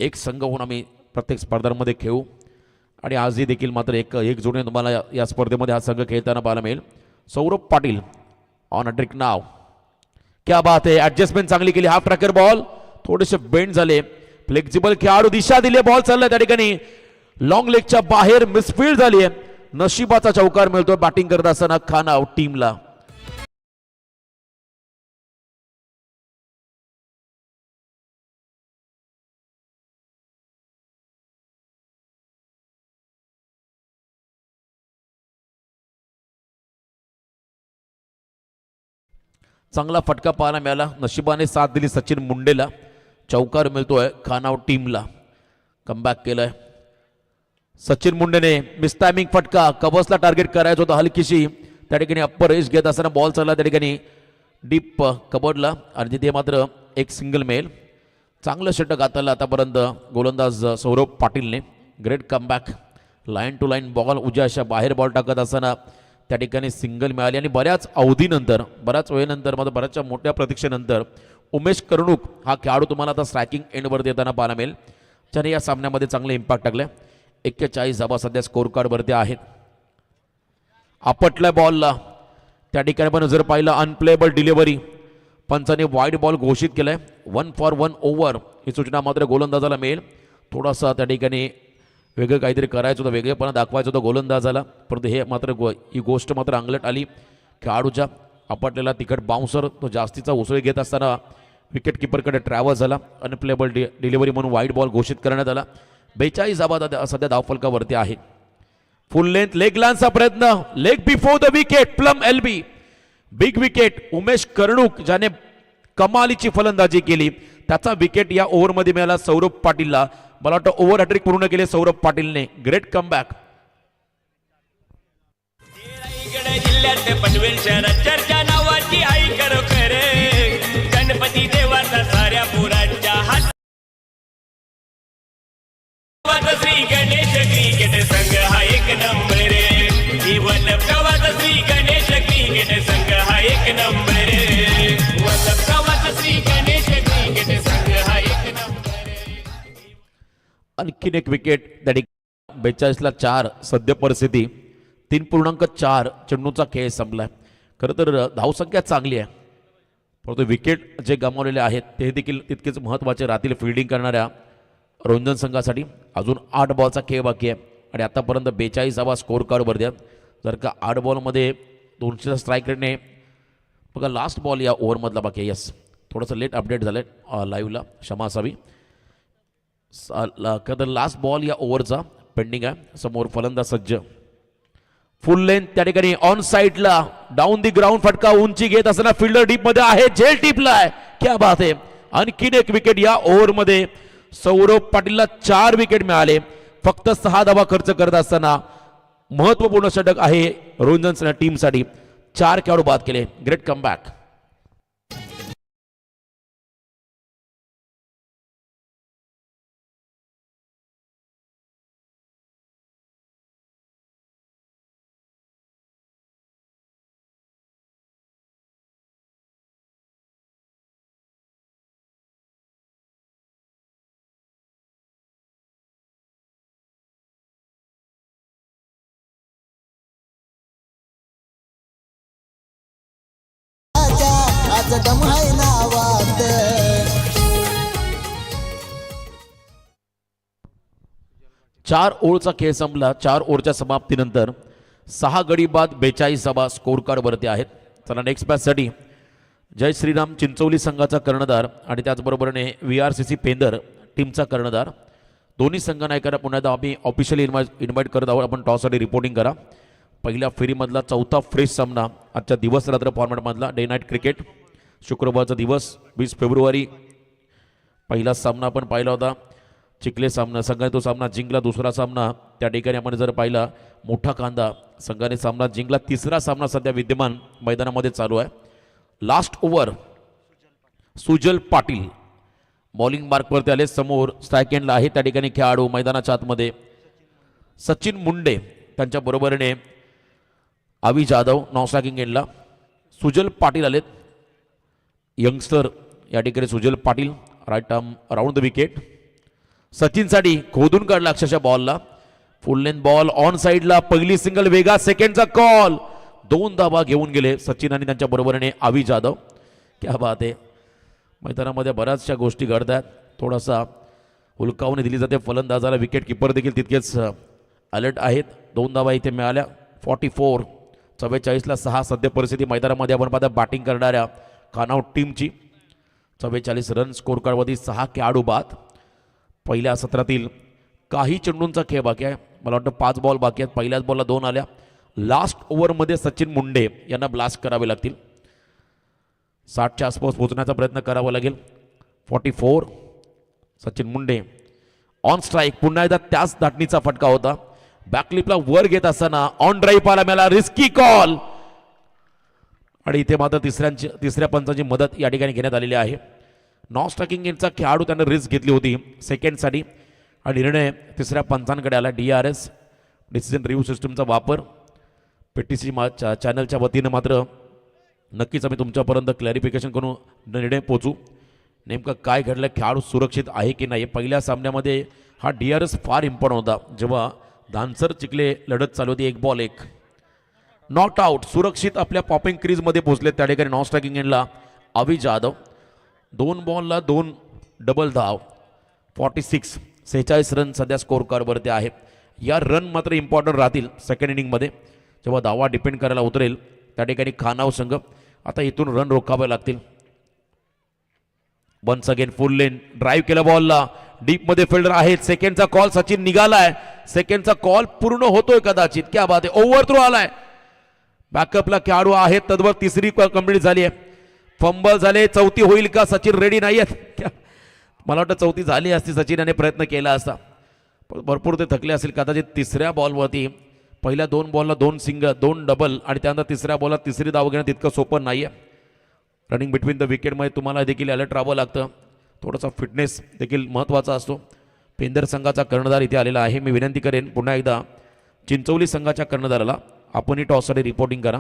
एक संघ होऊन आम्ही प्रत्येक स्पर्धांमध्ये खेळू आणि आजही देखील मात्र एक जोडीने तुम्हाला या स्पर्धेमध्ये हा संघ खेळताना पाहायला मिळेल. Saurabh Patil on a trick नाव. क्या बात आहे, ऍडजस्टमेंट चांगली केली. हाफ ट्रॅकर बॉल थोडेसे बेंड झाले. फ्लेक्झिबल खेळाडू दिशा दिली. बॉल चाललाय त्या ठिकाणी लॉंग लेगच्या बाहेर मिसफील्ड झाली आहे. नशिबाचा चौकार मिळतोय बॅटिंग करत असताना खानाव टीमला. चांगला फटका पाहायला मिळाला. नशिबाने साथ दिली सचिन मुंडेला. चौकार मिळतोय खानाव टीमला. कमबॅक केलंय सचिन मुंडेने. मिसटायमिंग फटका. कबसला टार्गेट करायचं होतं हलकीशी. त्या ठिकाणी अप्पर रेस घेत असताना बॉल चालला त्या ठिकाणी डीप कबडला आणि तिथे मात्र एक सिंगल मेल. चांगलं षटक हाताळलं आतापर्यंत गोलंदाज सौरभ पाटीलने. Great comeback. Line to line ball उज्या अशा बाहेर बॉल टाकत असताना त्या ठिकाणी सिंगल मिळाली आणि बऱ्याच अवधीनंतर बऱ्याच वेळेनंतर मात्र बऱ्याचशा मोठ्या प्रतीक्षेनंतर उमेश कर्णूक हा खेळाडू तुम्हाला आता स्ट्रायकिंग एंडवरती येताना पाहायला मिळेल. ज्याने या सामन्यामध्ये चांगले इम्पॅक्ट टाकले. 41 धावा सध्या स्कोर कार्डवरती आहेत. आपटल्या बॉलला त्या ठिकाणी पण जर पाहिलं unplayable delivery. Panchane wide ball घोषित केलाय. 1 for 1 ओव्हर ही सूचना मात्र गोलंदाजाला मिळेल. थोडासा त्या ठिकाणी वेगळं काहीतरी करायचं होतं, वेगळेपणा दाखवायचं होतं गोलंदाजाला, परंतु हे मात्र ही गोष्ट मात्र अंगलट आली खेळाडूच्या. आपटलेला तिखट बाउन्सर तो जास्तीचा उसळी घेत असताना विकेट किपरकडे ट्रॅव्हल झाला. अनप्लेबल डिलिव्हरी म्हणून वाईड बॉल घोषित करण्यात आला. 42 धावा सध्या धावफलकावरती आहे. फुल लेंथ लेग लांचा प्रयत्न. Leg before the wicket. Plumb LB. Big wicket. Umesh कर्णूक ज्याने कमालीची फलंदाजी केली त्याचा विकेट या ओव्हरमध्ये मिळाला सौरभ पाटीलला. मला वाटतं ओव्हर हॅट्रिक पूर्ण केले सौरभ पाटीलने. Great comeback. जिल्ह्यात पनवेल शहरात चर्चा नावाची आई खरोखर. गणपती देवाचा साऱ्या पुरांच्या हात. श्री गणेश क्रिकेट संघ हा एक नंबर. वल्लभ गावाचा श्री गणेश क्रिकेट संघ हा एक नंबर. वल्लभ गावाचा श्री गणेश क्रिकेट संघ हा एक नंबर. आणखीन एक विकेट त्या ठिकाणी. 42ला 4 सद्य परिस्थिती. 3.4 चेंडूचा खेळ संपलाय. खरं तर धावसंख्या चांगली आहे, परंतु विकेट जे गमावलेले आहेत ते देखील तितकेच महत्त्वाचे राहतील फिल्डिंग करणाऱ्या रोंजन संघासाठी. अजून 8 बॉलचा खेळ बाकी आहे आणि आतापर्यंत 42 धावा स्कोर कार्डवर द्या. जर का 8 बॉलमध्ये 200चा स्ट्राईक रेटने बघा लास्ट बॉल या ओव्हरमधला बाकी आहे. यस, थोडंसं लेट अपडेट झालं आहे लाईव्हला, क्षमा असावी. तर लास्ट बॉल या ओव्हरचा पेंडिंग आहे. समोर फलंदाज सज्ज. फुल लेंथ त्या ठिकाणी ऑन साईडला डाऊन दी ग्राउंड फटका उंची घेत असताना फिल्डर डीप मध्ये आहे. झेल टिपला आहे. क्या बात आहे. आणखीन एक विकेट या ओव्हरमध्ये. सौरभ पाटीलला 4 विकेट मिळाले. फक्त 6 धावा खर्च करत असताना महत्वपूर्ण षटक आहे रोंजन टीमसाठी. 4 खेळाडू बाद केले. Great comeback. दम आहे नावात. 4 ओव्हरचा खेळ संपला. 4 ओव्हरच्या समाप्तीनंतर 6 गडी बाद 42 धावा स्कोर कार्डवरती आहेत. चला नेक्स्ट मॅचसाठी जय श्रीराम चिंचोली संघाचा कर्णधार आणि त्याचबरोबरने VRCC पेंदर टीमचा कर्णधार. दोन्ही संघ नायकांना पुन्हा एकदा आम्ही ऑफिशियली इन्व्हाइट करत आहोत. आपण टॉससाठी रिपोर्टिंग करा. पहिल्या फेरीमधला 4था फ्रेश सामना आजच्या दिवस रात्र फॉर्मॅटमधला डे नाईट क्रिकेट. शुक्रवारचा दिवस 20 फेब्रुवारी. पहिला सामना आपण पाहिला होता चिखले सामना. संघाने तो सामना जिंकला. दुसरा सामना त्या ठिकाणी आपण जर पाहिला मोठा कांदा संघाने सामना जिंकला. तिसरा सामना सध्या विद्यमान मैदानामध्ये चालू आहे. लास्ट ओव्हर सुजल पाटील बॉलिंग मार्कवरती आले. समोर स्ट्राईक एंडला आहे त्या ठिकाणी खेळाडू मैदानाच्या आतमध्ये सचिन मुंडे. त्यांच्या बरोबरीने आवी जाधव नॉन स्ट्रायकिंग एंडला. सुजल पाटील आलेत यंगस्टर या ठिकाणी. Sujal Patil right arm around the wicket. सचिनसाठी खोदून काढला अक्षरशः बॉलला. फुल लेंथ बॉल ऑन साइडला, पहिली सिंगल वेगा, सेकंडचा कॉल, 2 धावा घेऊन गेले सचिन आणि त्यांच्या बरोबरीने आवी जाधव. क्या बात आहे. मैदानामध्ये बऱ्याचशा गोष्टी घडतात. थोडासा हुलकावणी दिली जाते फलंदाजाला, विकेट किपर देखील तितकेच अलर्ट आहेत. 2 धावा इथे मिळाल्या. 44 44ला 6 सध्या परिस्थिती मैदानामध्ये आपण पाहता बॅटिंग करणाऱ्या कानआउट टीमची. 44 रन स्कोर कार्डवरती 6 खेळाडू बाद. पहिल्या सत्रातील काही चेंडूंचा खेळ बाकी आहे. मला वाटतं 5 बॉल बाकी आहेत. पहिल्याच बॉलला 2 आल्या. लास्ट ओव्हरमध्ये सचिन मुंडे यांना ब्लास्ट करावे लागतील. 60च्या आसपास पोहोचण्याचा प्रयत्न करावा लागेल. 44 सचिन मुंडे ऑन स्ट्राईक. पुन्हा एकदा त्याच धाटणीचा फटका होता. बॅकलिपला वर घेत असताना ऑन ड्राईव्ह पाहायला मिळाला. रिस्की कॉल आणि इथे मात्र तिसऱ्या पंचाची मदत या ठिकाणी घेण्यात आलेली आहे. नॉन स्ट्रायकिंग यांचा खेळाडू त्यानं रिस्क घेतली होती सेकंडसाठी आणि निर्णय तिसऱ्या पंचांकडे आला. DRS डिसिजन रिव्ह्यू सिस्टमचा वापर. PTC चॅनलच्या वतीनं मात्र नक्कीच आम्ही तुमच्यापर्यंत क्लॅरिफिकेशन करून निर्णय पोचू. नेमकं काय घडलं, खेळाडू सुरक्षित आहे की नाही. पहिल्या सामन्यामध्ये हा DRS फार इम्पॉर्टंट होता. जेव्हा धानसर चिखले लढत चालू होती 1 बॉल 1. नॉट आउट, सुरक्षित आपल्या पॉपिंग क्रीजमध्ये पोहोचले त्या ठिकाणी नॉन स्ट्रायकिंग एंडला आवी जाधव. 2 बॉलला 2 डबल धाव. 46 रन सध्या स्कोर कार्डवरती आहे. या रन मात्र इम्पॉर्टंट राहतील सेकंड इनिंगमध्ये जेव्हा धावा डिपेंड करायला उतरेल त्या ठिकाणी खानाव संघ. आता इथून रन रोखावे लागतील. Once again full length drive केला बॉलला, डीपमध्ये फिल्डर आहेत. सेकंडचा कॉल सचिन निघालाय. सेकंडचा कॉल पूर्ण होतोय कदाचित. क्या बात आहे. ओव्हर थ्रो आलाय. बॅकअपला खेळाडू आहेत. तद्वर तिसरी कंप्लीट झाली आहे. फंबल झाले. चौथी होईल का. सचिन रेडी नाही आहेत. मला वाटतं चौथी झाली असती. सचिन याने प्रयत्न केला असता. भरपूर ते थकले असेल कदाचित. तिसऱ्या बॉलवरती पहिल्या 2 बॉलला 2 सिंगल 2 डबल आणि त्यानंतर तिसऱ्या बॉलला तिसरी धाव घेणं तितकं सोपं नाही आहे. रनिंग बिटवीन द विकेटमध्ये तुम्हाला देखील अलर्ट राहावं लागतं. थोडासा फिटनेस देखील महत्त्वाचा असतो. पेंदर संघाचा कर्णधार इथे आलेला आहे. मी विनंती करेन पुन्हा एकदा चिंचवली संघाच्या कर्णधाराला आपणही टॉससाठी रिपोर्टिंग करा.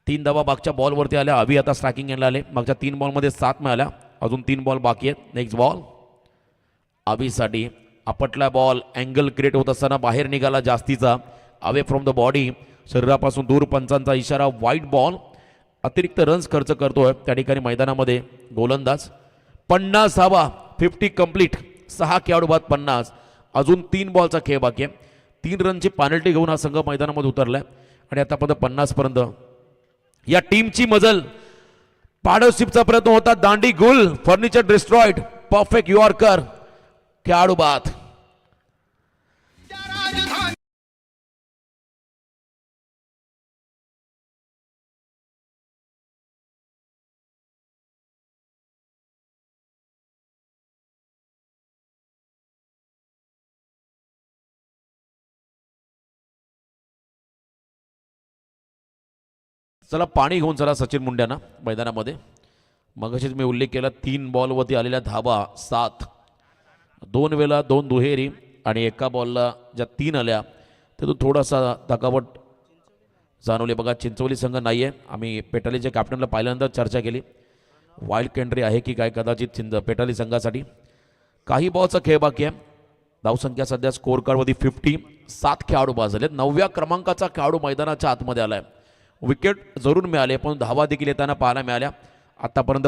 3 धावा मागच्या बॉलवरती आल्या. अभि आता स्ट्रायकिंग एंडला आले. मागच्या 3 बॉलमध्ये 7 मिळाल्या. अजून 3 बॉल बाकी आहेत. नेक्स्ट बॉल अभिसाठी आपटला बॉल. अँगल क्रिएट होत असताना बाहेर निघाला जास्तीचा. अवे फ्रॉम द बॉडी, शरीरापासून दूर. पंचांचा इशारा. वाईट बॉल. अतिरिक्त रन्स खर्च करतोय त्या ठिकाणी मैदानामध्ये गोलंदाज. 50 धावा 50 कंप्लीट. 6 खेळाडू बाद 50. अजून 3 बॉलचा खेळ बाकी आहे. 3 रनची पेनल्टी घेऊन हा संघ मैदानामध्ये उतरलाय आणि आतापर्यंत 50 पर्यंत या टीमची मजल. पार्टनरशिपचा प्रयत्न होता. दांडी गुल. Furniture destroyed. Perfect yorker. खेळाडू बाद. चला पाणी घेऊन चला सचिन मुंड्यांना मैदानामध्ये. मगाशीच मी उल्लेख केला 3 बॉलवरती आलेल्या धावा 7. 2 वेळा 2 दुहेरी आणि एका बॉलला ज्या 3 आल्या त्यातून थोडासा थकावट जाणवली. बघा चिंचवली संघ नाही आहे. आम्ही पेटालीच्या कॅप्टनला पाहिल्यानंतर चर्चा केली. वाईल्ड कॅन्ट्री आहे की काय कदाचित पेटाली संघासाठी. काही बॉलचा खेळ बाकी आहे. धावसंख्या सध्या स्कोर कार्डवरती 50. 7 खेळाडू बाद झालेत. 9व्या क्रमांकाचा खेळाडू मैदानाच्या आतमध्ये आलाय. विकेट जरूर मिळाले पण धावा देखील येताना पाहायला मिळाल्या. आतापर्यंत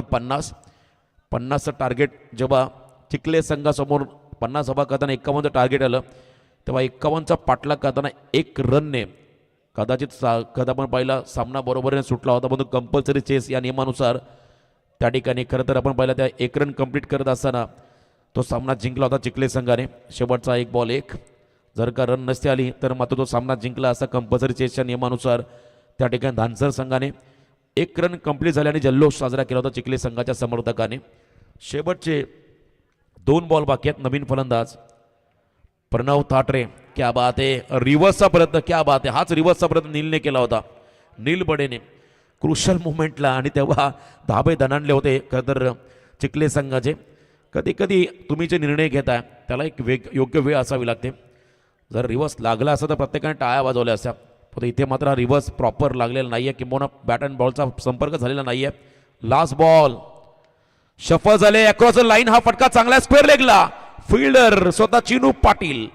50चं टार्गेट जेव्हा चिखले संघासमोर 50 धावा करताना 51चं टार्गेट आलं तेव्हा 51चा पाठलाग करताना 1 रनने कदाचित कदा पण पहिला सामना बरोबरीने सुटला होता. पण कंपल्सरी चेस या नियमानुसार त्या ठिकाणी खरं तर आपण पहिला त्या 1 रन कंप्लीट करत असताना तो सामना जिंकला होता चिखले संघाने. शेवटचा 1 बॉल 1. जर का रन नसती आली तर मात्र तो सामना जिंकला असा कंपल्सरी चेसच्या नियमानुसार. त्या ठिकाणी धानसर संघाने 1 रन कंप्लीट झाल्याने जल्लोष साजरा केला होता चिखले संघाच्या समर्थकाने. शेवटचे 2 बॉल बाकी आहेत. नवीन फलंदाज प्रणव थाटरे. क्या बात आहे. रिव्हर्सचा प्रयत्न. क्या बात आहे. हाच रिव्हर्सचा प्रयत्न नीलने केला होता. नील बडेने क्रुशल मुवमेंटला आणि तेव्हा धाबे दणाणले होते खरं तर चिखले संघाचे. कधी कधी तुम्ही जे निर्णय घेताय त्याला एक योग्य वेळ असावी लागते. जर रिव्हर्स लागला असता तर प्रत्येकाने टाळ्या वाजवल्या असत्या. पण इथे मात्र हा रिव्हर्स प्रॉपर लागलेला नाही आहे किंवा बॅट अँड बॉलचा संपर्क झालेला नाही आहे. लास्ट बॉल शफल झाले अक्रॉस द लाईन. हा फटका चांगला स्क्वेअर लेगला. फिल्डर स्वतः चिनू पाटील.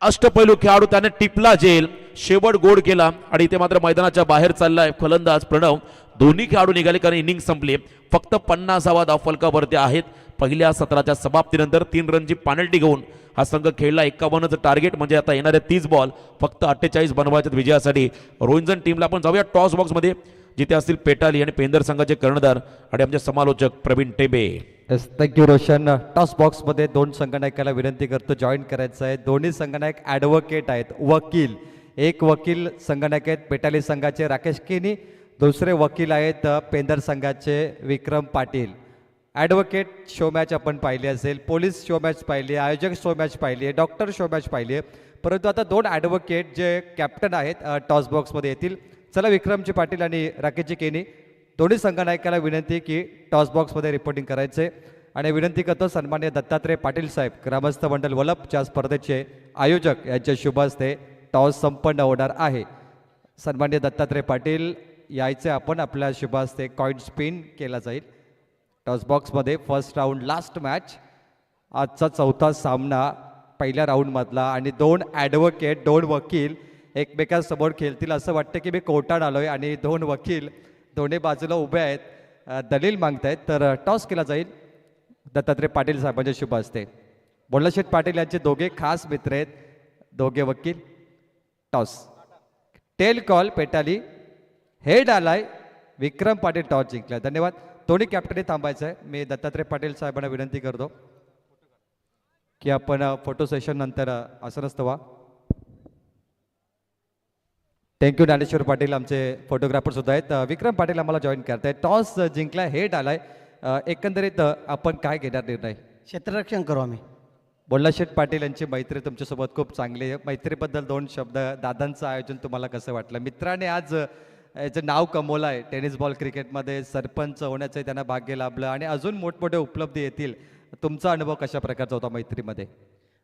अष्टपैलू खेळाडू त्याने टिपला जेल, शेवट गोड केला आणि इथे मात्र मैदानाच्या बाहेर चाललाय फलंदाज प्रणव. दोन्ही खेळाडू निघाले कारण इनिंग संपली. फक्त 50वा धाव फलकावरती आहेत. पहिल्या सत्राच्या समाप्तीनंतर 3 रनची पेनल्टी घेऊन हा संघ खेळला. 51चं टार्गेट म्हणजे आता येणारे 30 बॉल फक्त 48 बनवायचे विजयासाठी. रोहिंजन टीमला आपण जाऊया टॉस बॉक्समध्ये, जिथे असतील पेटाली आणि पेंदर संघाचे कर्णधार आणि आमचे समालोचक Pravin Tebe. Yes, thank you Roshan. Toss बॉक्समध्ये 2 संघनायकाला विनंती करतो जॉईन करायचं आहे. दोन्ही संघनायक ॲडव्होकेट आहेत, वकील. एक वकील संघनायक आहेत पेटाली संघाचे राकेश केनी, दुसरे वकील आहेत पेंदर संघाचे विक्रम पाटील. ॲडव्होकेट शो मॅच आपण पाहिली असेल, पोलीस शो मॅच पाहिली, आयोजक शो मॅच पाहिली आहे, डॉक्टर शो मॅच पाहिली आहे, परंतु आता 2 ॲडव्होकेट जे कॅप्टन आहेत टॉस बॉक्समध्ये येतील. चला, विक्रमजी पाटील आणि राकेशजी केनी दोन्ही संघनायकाला विनंती की टॉस बॉक्समध्ये रिपोर्टिंग करायचे आणि विनंती करतो सन्मान्य दत्तात्रय पाटील साहेब, ग्रामस्थ मंडळ वलपच्या स्पर्धेचे आयोजक, यांच्या शुभ हस्ते टॉस संपन्न होणार आहे. सन्मान्य दत्तात्रय पाटील यायचे, आपण आपल्या शुभ हस्ते कॉईन स्पिन केला जाईल टॉस बॉक्समध्ये. फर्स्ट राऊंड लास्ट मॅच, आजचा 4था सामना पहिल्या राऊंडमधला आणि 2 ॲडव्होकेट 2 वकील एकमेकांसमोर खेळतील. असं वाटतं की मी कोर्टात आलो आहे आणि 2 वकील दोन्ही बाजूला उभे आहेत, दलील मागतायत. तर टॉस केला जाईल दत्तात्रय पाटील साहेबांच्या शुभ हस्ते. बोल्लाशेठ पाटील यांचे दोघे खास मित्र आहेत, दोघे वकील. टॉस टेल कॉल पेटाली, हेड आलाय, विक्रम पाटील टॉस जिंकला. धन्यवाद. दोन्ही कॅप्टनने थांबायचं आहे. मी दत्तात्रय पाटील साहेबांना विनंती करतो की आपण फोटो सेशन नंतर असं नसतं वा. थँक्यू. ज्ञानेश्वर पाटील आमचे फोटोग्राफर सुद्धा आहेत. विक्रम पाटील आम्हाला जॉईन करतायत. टॉस जिंकला, हेड आलाय. एकंदरीत आपण काय घेणार निर्णय? क्षेत्ररक्षण करू आम्ही. बोल्लाशेठ पाटील यांची मैत्री तुमच्यासोबत खूप चांगली आहे. मैत्रीबद्दल 2 शब्द. दादांचं आयोजन तुम्हाला कसं वाटलं? मित्राने आज याचं नाव कमवलं आहे टेनिस बॉल क्रिकेटमध्ये, सरपंच होण्याचं त्यांना भाग्य लाभलं आणि अजून मोठमोठे उपलब्धी येतील. तुमचा अनुभव कशा प्रकारचा होता मैत्रीमध्ये?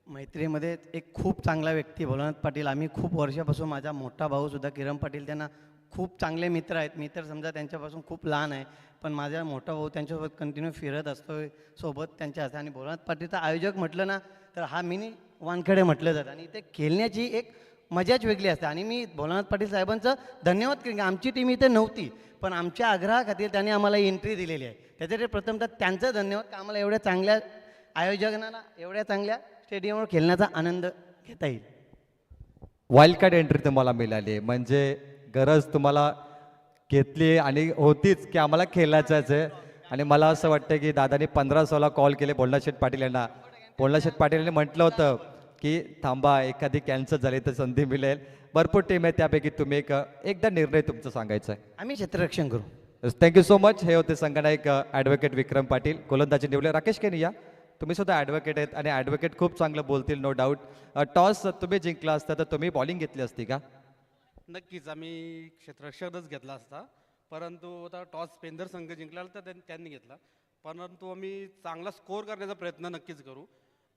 मैत्रीमध्ये एक खूप चांगला व्यक्ती भोलानाथ पाटील. आम्ही खूप वर्षापासून, माझा मोठा भाऊसुद्धा किरण पाटील, त्यांना खूप चांगले मित्र आहेत. मी तर समजा त्यांच्यापासून खूप लहान आहे, पण माझा मोठा भाऊ त्यांच्यासोबत कंटिन्यू फिरत असतो सोबत त्यांच्या असं. आणि भोलानाथ पाटीलचा आयोजक म्हटलं ना तर हा मिनी वानखेडे म्हटलं जातं आणि ते खेळण्याची एक मजाच वेगळी असते. आणि मी भोलानाथ पाटील साहेबांचं धन्यवाद करेन. आमची टीम इथे नव्हती, पण आमच्या आग्रहाखातीर त्यांनी आम्हाला एंट्री दिलेली आहे. त्याच्यासाठी प्रथमतः त्यांचं धन्यवाद की आम्हाला एवढ्या चांगल्या आयोजकांना एवढ्या चांगल्या स्टेडियमवर खेळण्याचा आनंद घेता येईल. वाईल्ड कार्ड एंट्री तुम्हाला मिळाली आहे, म्हणजे गरज तुम्हाला घेतली आणि होतीच की आम्हाला खेळायचंच आहे. आणि मला असं वाटतं की दादानी 15-16 कॉल केले बोल्लाशेठ पाटील यांना. बोल्लाशेठ पाटील यांनी म्हटलं होतं की थांबा, एखादी कॅन्सल झाली तर संधी मिळेल. भरपूर टीम आहे, त्यापैकी तुम्ही एकदा निर्णय तुमचा सांगायचा आहे. आम्ही क्षेत्ररक्षण करू. Thank you so much. हे होते संघनायक ॲडव्होकेट विक्रम पाटील. गोलंदाजी निवडले राकेश केनी. या, तुम्ही सुद्धा ॲडव्होकेट आहेत आणि ॲडव्होकेट खूप चांगलं बोलतील, नो डाऊट. टॉस तुम्ही जिंकला असता तर तुम्ही बॉलिंग घेतली असती का? नक्कीच आम्ही क्षेत्ररक्षणच घेतला असता, परंतु आता टॉस पेंदर संघ जिंकला तर त्यांनी घेतला. परंतु आम्ही चांगला स्कोअर करण्याचा प्रयत्न नक्कीच करू.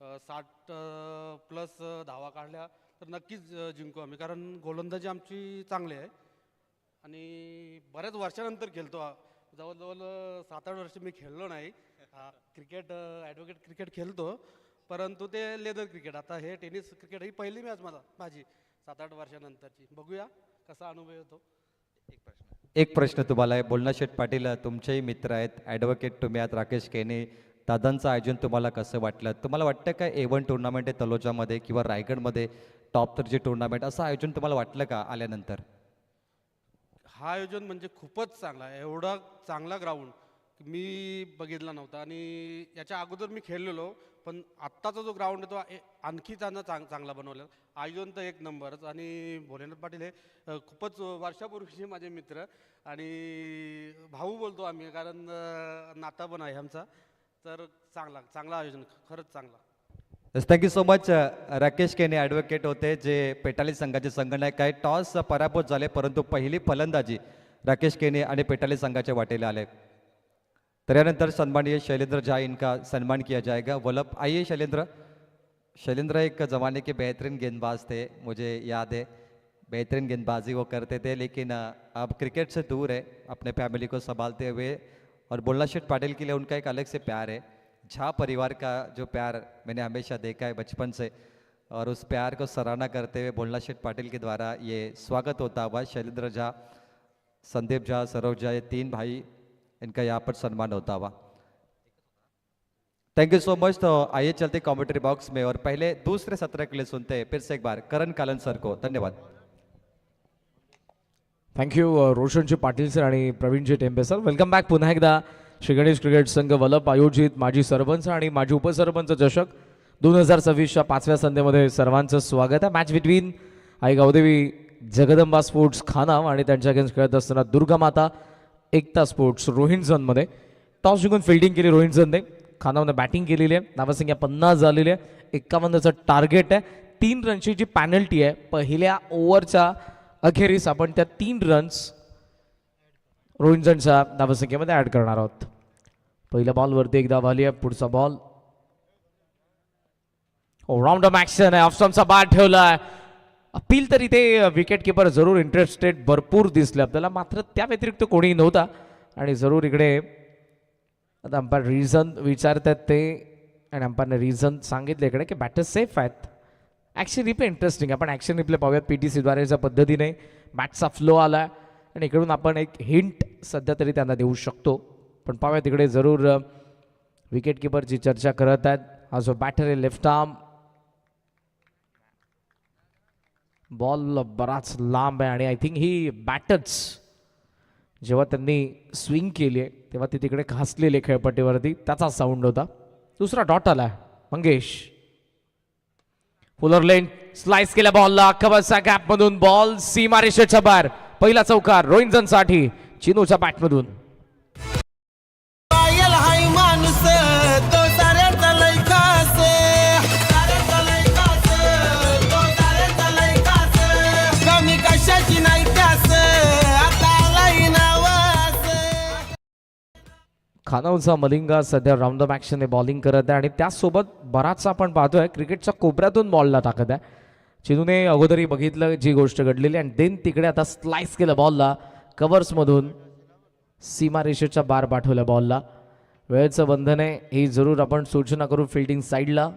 60+ धावा काढल्या तर नक्कीच जिंकू आम्ही, कारण गोलंदाजी आमची चांगली आहे आणि बऱ्याच वर्षानंतर खेळतो. जवळजवळ 7-8 वर्ष मी खेळलो नाही क्रिकेट. ॲडव्होकेट क्रिकेट खेळतो, परंतु ते लेदर क्रिकेट. आता हे टेनिस क्रिकेट ही पहिली मॅच माझी 7-8 वर्षानंतरची. बघूया कसा अनुभव येतो. एक प्रश्न तुम्हाला आहे. बोल्लाशेठ पाटील तुमचेही मित्र आहेत, ॲडव्होकेट तुम्ही आहात, राकेश केनी. दादांचं आयोजन तुम्हाला कसं वाटलं? तुम्हाला वाटतं का A1 टुर्नामेंट आहे तलोजामध्ये किंवा रायगडमध्ये टॉप 3ची टुर्नामेंट, असं आयोजन तुम्हाला वाटलं का आल्यानंतर? हा आयोजन म्हणजे खूपच चांगला आहे. एवढा चांगला ग्राउंड मी बघितला नव्हता आणि याच्या अगोदर मी खेळलेलो, पण आत्ताचा जो ग्राउंड आहे तो आणखी त्यांना चांगला बनवला. आयोजन तर एक नंबरच. आणि भोलेनाथ पाटील हे खूपच वर्षापूर्वीचे माझे मित्र आणि भाऊ बोलतो आम्ही, कारण नाता पण आहे आमचा. तर चांगला आयोजन, खरंच चांगला. Thank you so much. राकेश केनी ॲडव्होकेट होते जे पेटाली संघाचे संघनायक आहे. टॉस पराभूत झाले, परंतु पहिली फलंदाजी राकेश केनी आणि पेटाली संघाच्या वाटेला आले. तर यानंतर सन्माननीय शैलेंद्र झा इनका सम्मान किया जाएगा. वल्लभ, आइए शैलेंद्र. शैलेंद्र एक ज़माने के बेहतरीन गेंदबाज थे, मुझे याद है. बेहतरीन गेंदबाजी वो करते थे, लेकिन अब क्रिकेट से दूर है, अपने फैमिली को संभालते हुए. और बोल्लाशेठ पाटिल के लिए उनका एक अलग से प्यार है. झा परिवार का जो प्यार मैंने हमेशा देखा है बचपन से, और उस प्यार को सराहना करते हुए भोलनाथ शेठ पाटिल के द्वारा ये स्वागत होता हुआ शैलेंद्र झा, संदीप झा, सरोज झा, ये 3 भाई इनका यहाँ पर सम्मान होता हुआ। Thank you so much. तो आइए चलते कमेंट्री बॉक्स में और पहले दूसरे सत्र के लिए सुनते हैं फिर से एक बार करण कालन सर को। धन्यवाद। थँक्यू रोशनजी पाटील सर आणि Pravinji Tembe sir. Welcome back पुन्हा एकदा श्री गणेश क्रिकेट संघ वलप आयोजित माजी सरपंच आणि माजी उपसरपंच चषक 2026च्या 5व्या संध्येमध्ये सर्वांचं स्वागत आहे. Match between Aai Gavdevi Jagdamba sports Khanav आणि त्यांच्या अगेन्स्ट खेळत असताना दुर्गामाता एकता स्पोर्ट्स रोहिणजनमध्ये. टॉस जिंकून फिल्डिंग केली रोहिणजनने, खानावने बॅटिंग केलेली आहे. नावसंख्या 50 झालेली आहे. 51चं टार्गेट आहे. 3 रनची जी पॅनल्टी आहे पहिल्या ओव्हरच्या अखेरीस आपण त्या 3 रन्स रोहिणजनच्या धावसंख्येमध्ये ॲड करणार आहोत. पहिल्या बॉलवरती एकदा धाव आली आहे. पुढचा बॉल राऊंड ऑफ ॲक्शन आहे. ऑफस्टम्पचा बॅट ठेवला आहे. अपील तरी ते विकेट किपर जरूर इंटरेस्टेड भरपूर दिसले आपल्याला, मात्र त्या व्यतिरिक्त कोणीही नव्हता. आणि जरूर इकडे आता अंपायर रिझन विचारतात ते आणि अंपायरने रिझन सांगितले इकडे की बॅटर सेफ आहेत. Action replay interesting. आपण ॲक्शन रिप्ले पाहूयात PTCद्वारे ज्या पद्धतीने बॅटचा फ्लो आला आणि इकडून आपण एक हिंट सध्या तरी त्यांना देऊ शकतो. पण पाहूयात तिकडे जरूर विकेट किपरची चर्चा करत आहेत. हा जो बॅटर आहे लेफ्ट आर्म, बॉल बराच लांब आहे आणि आय थिंक ही बॅटच जेव्हा त्यांनी स्विंग केली आहे तेव्हा ती तिकडे घासलेली खेळपट्टीवरती, त्याचा साऊंड होता. दुसरा डॉट आला मंगेश. फुलर लेन स्लाइस केल्या बॉलला, कव्हरच्या गॅपमधून बॉल सीमा रेषेच्या बाहेर. पहिला चौकार रोहिणजनसाठी चिनूच्या बॅटमधून. पायल हाय माणूस तो साऱ्याचा लय खास, साऱ्याचा लय खास, तो साऱ्याचा लय खास, कमी कशाची नाही त्यास आता आलाय नावास. खानावचा मलिंगा सध्या राऊंड ऑफ ॲक्शनने बॉलिंग करत आहे आणि त्याचसोबत बराच आपण पाहतोय क्रिकेटच्या कोपऱ्यातून बॉलला टाकत आहे. चिनूने अगोदरही बघितलं जी गोष्ट घडलेली आणि देन तिकडे आता स्लाइस केलं बॉलला कव्हर्समधून, सीमा रेषेच्या बार पाठवल्या बॉलला. वेळेचं बंधन आहे ही जरूर आपण सूचना करू फिल्डिंग साईडला.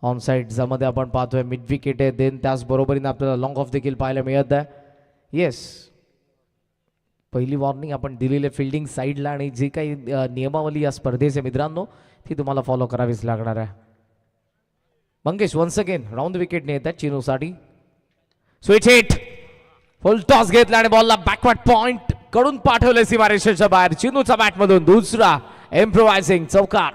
ऑन साईड ज्यामध्ये आपण पाहतोय मिड विकेट आहे. देन त्याच बरोबरीने आपल्याला लॉंग ऑफ देखील पाहायला मिळत आहे. येस, पहिली वॉर्निंग आपण दिलेली फिल्डिंग साईडला आणि जी काही नियमावली या स्पर्धेचे मित्रांनो ती तुम्हाला फॉलो करावीच लागणार आहे. मंगेश वन्स अगेन राऊंड विकेटने येत आहे चिनूसाठी. स्विच हिट, फुल टॉस घेतला आणि बॉलला बॅकवर्ड पॉइंट कडून पाठवले सीमारेषेच्या बाहेर. चिनूच्या बॅटमधून दुसरा इम्प्रोवायझिंग चौकार.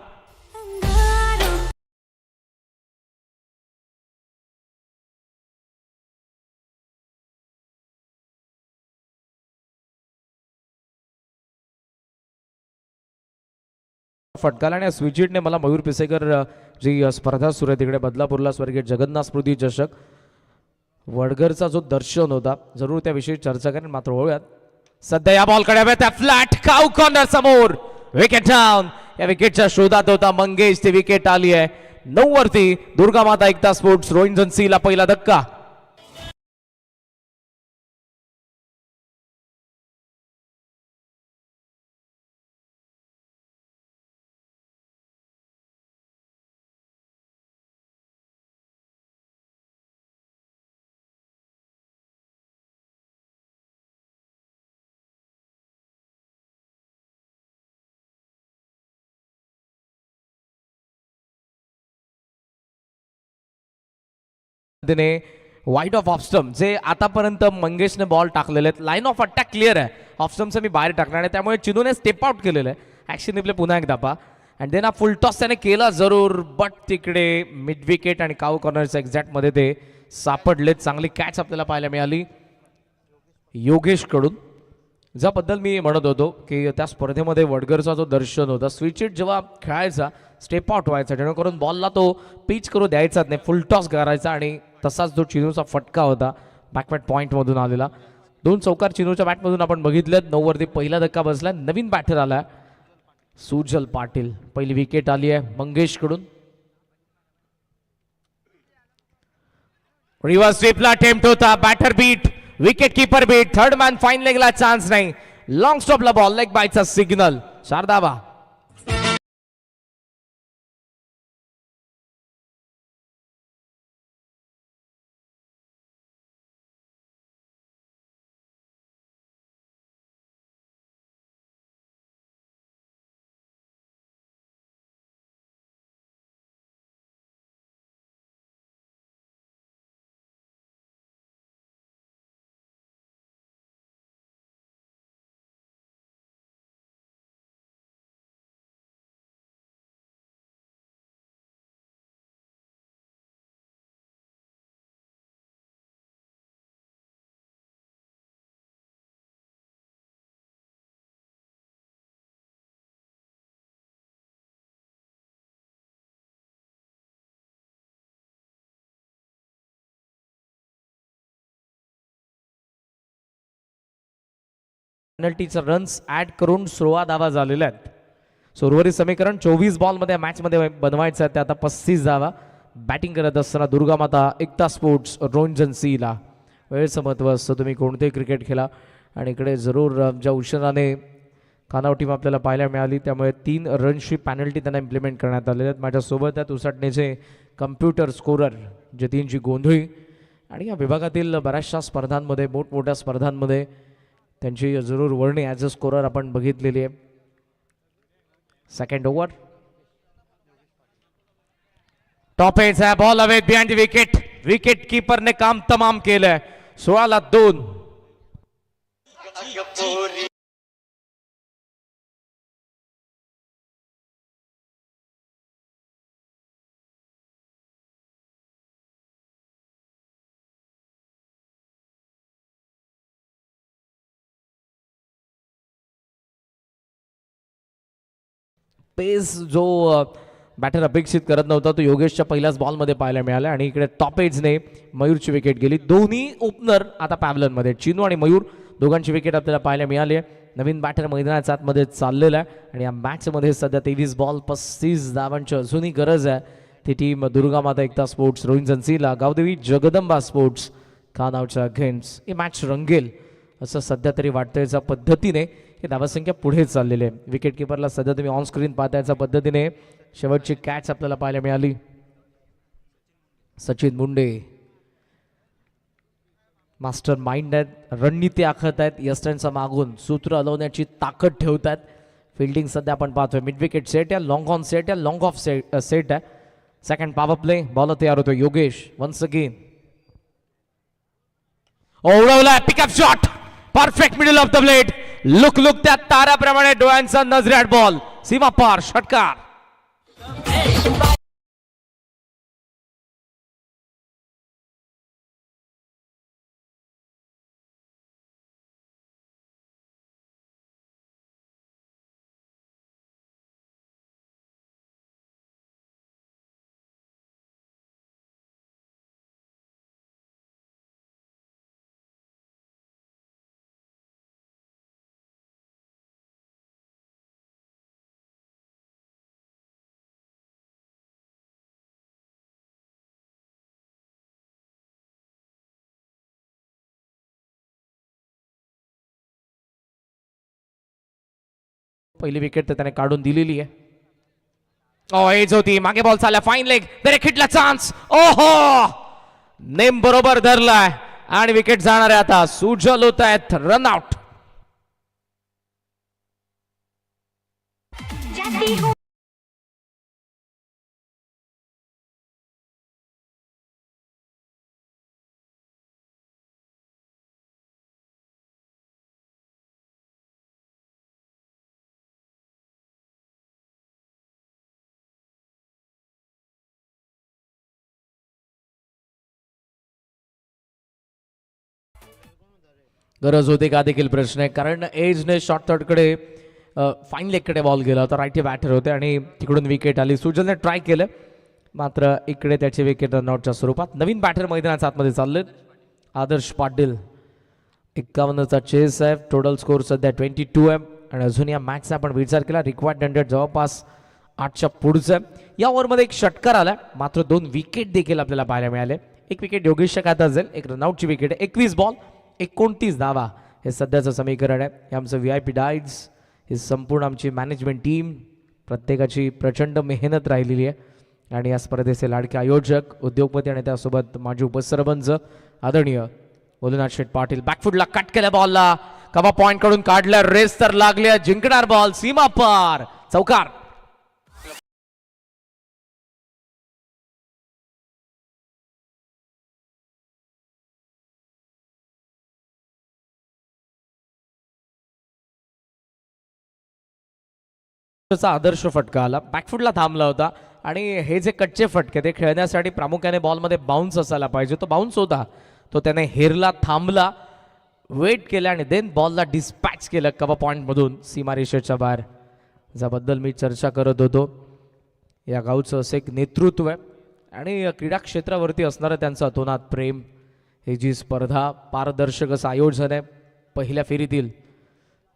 फटकाला आणि स्विच हिटने मला मयूर पिसेकर जी स्पर्धा सुरू आहे तिकडे बदलापूरला स्वर्गीय जगन्नाथ स्मृती चषक वडगरचा जो दर्शन होता जरूर त्याविषयी चर्चा करेन. मात्र होऊयात सध्या या बॉलकडे हव्या त्या फ्लॅट काऊ कॉर्नर समोर. Wicket down. या विकेटच्या शोधात होता मंगेश, ती विकेट आली आहे 9 वरती. दुर्गामाता एकता स्पोर्ट्स रोहिणजन सी ला पहिला धक्का. वाईट ऑफ ऑफस्टम जे आतापर्यंत मंगेशने बॉल टाकलेले आहेत. लाईन ऑफ अटॅक क्लिअर आहे. ऑफस्टमचं मी बाहेर टाकणार आहे त्यामुळे चिनूने स्टेप आउट केलेलं आहे. ॲक्शन रिप्ले पुन्हा एकदा पहा. अँड देन हा फुल टॉस त्याने केला जरूर, बट तिकडे मिड विकेट आणि काऊ कॉर्नरच्या एक्झॅक्टमध्ये ते सापडलेत. चांगली कॅच आपल्याला पाहायला मिळाली योगेशकडून. ज्याबद्दल मी म्हणत होतो की त्या स्पर्धेमध्ये वडगरचा जो दर्शन होता, स्विच हिट जेव्हा खेळायचा स्टेप आउट व्हायचा जेणेकरून बॉलला तो पिच करू द्यायचाच नाही, फुल टॉस करायचा. आणि तसाच जो चिनूचा फटका होता बॅकवर्ड पॉईंटमधून आलेला. 2 चौकार चिनूच्या बॅटमधून आपण बघितलेत. 9 वरती पहिला धक्का बसला. नवीन बॅटर आला सुजल पाटील. पहिली विकेट आली आहे मंगेशकडून. रिव्हर्स स्वीपला अटेम्प्ट होता. Batter beat, wicket keeper beat, third man fine लेगला चान्स नाही. लॉंग स्टॉपला बॉल, लेग बायचा सिग्नल. 4 धावा. पेनल्टीचा रन्स ॲड करून 16 धावा झालेल्या आहेत. सो उर्वरित समीकरण 24 बॉलमध्ये मॅचमध्ये बनवायचं आहे ते आता 35 धावा. बॅटिंग करत असताना दुर्गा माता, एकता स्पोर्ट्स, रोंजन सीला. वेळेचं महत्त्व असतं, तुम्ही कोणतेही क्रिकेट खेळा. आणि इकडे जरूर ज्या उशिराने कानाव टीम आपल्याला पाहायला मिळाली त्यामुळे 3 रन्सची पॅनल्टी त्यांना इम्प्लिमेंट करण्यात आलेल्या आहेत. माझ्यासोबत आहेत उसाटणीचे कम्प्युटर स्कोरर जतीनजी गोंधळी. आणि या विभागातील बऱ्याचशा स्पर्धांमध्ये, मोठमोठ्या स्पर्धांमध्ये त्यांची जरूर वर्णी ॲज अ स्कोरर आपण बघितलेली आहे. सेकंड ओव्हर, टॉप एज आहे, ball away behind the wicket. Wicket कीपरने काम तमाम केलंय. 16-2. पेस जो बॅटर अपेक्षित करत नव्हता तो योगेशच्या पहिल्याच बॉलमध्ये पाहायला मिळाला. आणि इकडे टॉप एजने मयूरची विकेट गेली. दोन्ही ओपनर आता पॅव्हलनमध्ये, चिनू आणि मयूर दोघांची विकेट आपल्याला पाहायला मिळाली आहे. नवीन बॅटर मैदानाच्या आतमध्ये चाललेला आहे. आणि या मॅचमध्ये सध्या 23 बॉल 35 धावांची अजूनही गरज आहे. ती टीम दुर्गा माता, एकता स्पोर्ट्स, रोहिंजन सीला, गावदेवी जगदंबा स्पोर्ट्स कानावच्या अगेन्स्ट. ही मॅच रंगेल असं सध्या तरी वाटतं. याच्या पद्धतीने ही धावसंख्या पुढे चाललेली आहे. विकेट किपरला सध्या तुम्ही ऑन स्क्रीन पाहता याच्या पद्धतीने शेवटची कॅच आपल्याला पाहायला मिळाली. सचिन मुंडे मास्टर माइंड आहेत, रणनीती आखत आहेत, यस्टर्नचा मागून सूत्र हलवण्याची ताकद ठेवत आहेत. फिल्डिंग सध्या आपण पाहतोय मिड विकेट सेट आहे, लॉंग ऑन सेट आहे, लॉंग ऑफ सेट आहे. सेकंड पॉवर प्ले, बॉल तयार होतो. योगेश वन्स अगेन ओढवला, pickup shot, perfect middle of the blade. Look त्या ताराप्रमाणे डोळ्यांचा नजरेआड बॉल, सीमा पार षटकार. पहिली विकेट तर त्याने काढून दिलेली आहे. एज होती, मागे बॉल चालला, फाईन लेग, डायरेक्ट हिटला चान्स. ओहो, नेम बरोबर धरलाय आणि विकेट जाणार आहे. आता सुजल होत आहेत, रन आउट. गरज होते का देखील प्रश्न आहे, कारण एजने शॉर्ट थर्डकडे फाईन लेगकडे बॉल गेला होता. राईटी बॅटर होते आणि तिकडून विकेट आली. सुजलने ट्राय केलं मात्र इकडे त्याची विकेट रनआउटच्या स्वरूपात. नवीन बॅटर मैदानाच्या आतमध्ये चालले, आदर्श पाटील. 51चा चेस आहे. टोटल स्कोर सध्या 22 आहे. आणि अजून या मॅचचा आपण विचार केला, रिक्वायर्ड 100 जवळपास 8च्या पुढचं आहे. या ओव्हरमध्ये एक षटकार आला, मात्र 2 विकेट देखील आपल्याला पाहायला मिळाले. एक विकेट योगेशच्या खात्यात जाईल, एक रनआउटची विकेट. 21 बॉल 29 धावा हे सध्याचं समीकरण आहे. हे आमचं VIP डायड्स, ही संपूर्ण आमची मॅनेजमेंट टीम, प्रत्येकाची प्रचंड मेहनत राहिलेली आहे. आणि या स्पर्धेचे लाडके आयोजक, उद्योगपती आणि त्यासोबत माजी उपसरपंच आदरणीय बोलनाथ शेठ पाटील. बॅकफुटला कट केल्या बॉलला, कवा पॉइंट कडून काढल्या, रेस तर लागल्या, जिंकणार बॉल, सीमा पार, चौकार. आदर्श फटका आला, बॅकफुटला थांबला होता. आणि हे जे कच्चे फटके ते खेळण्यासाठी प्रामुख्याने बॉलमध्ये बाउन्स असायला पाहिजे. तो बाउन्स होता, तो त्याने हेरला, थांबला, वेट केला आणि देन बॉलला डिस्पॅच केलं कवा पॉईंटमधून सीमारेषेच्या बाहेर. ज्याबद्दल मी चर्चा करत होतो, या गावचं असं एक नेतृत्व आहे आणि क्रीडा क्षेत्रावरती असणारं त्यांचं अतोनात प्रेम. ही जी स्पर्धा पारदर्शक असं आयोजन आहे, पहिल्या फेरीतील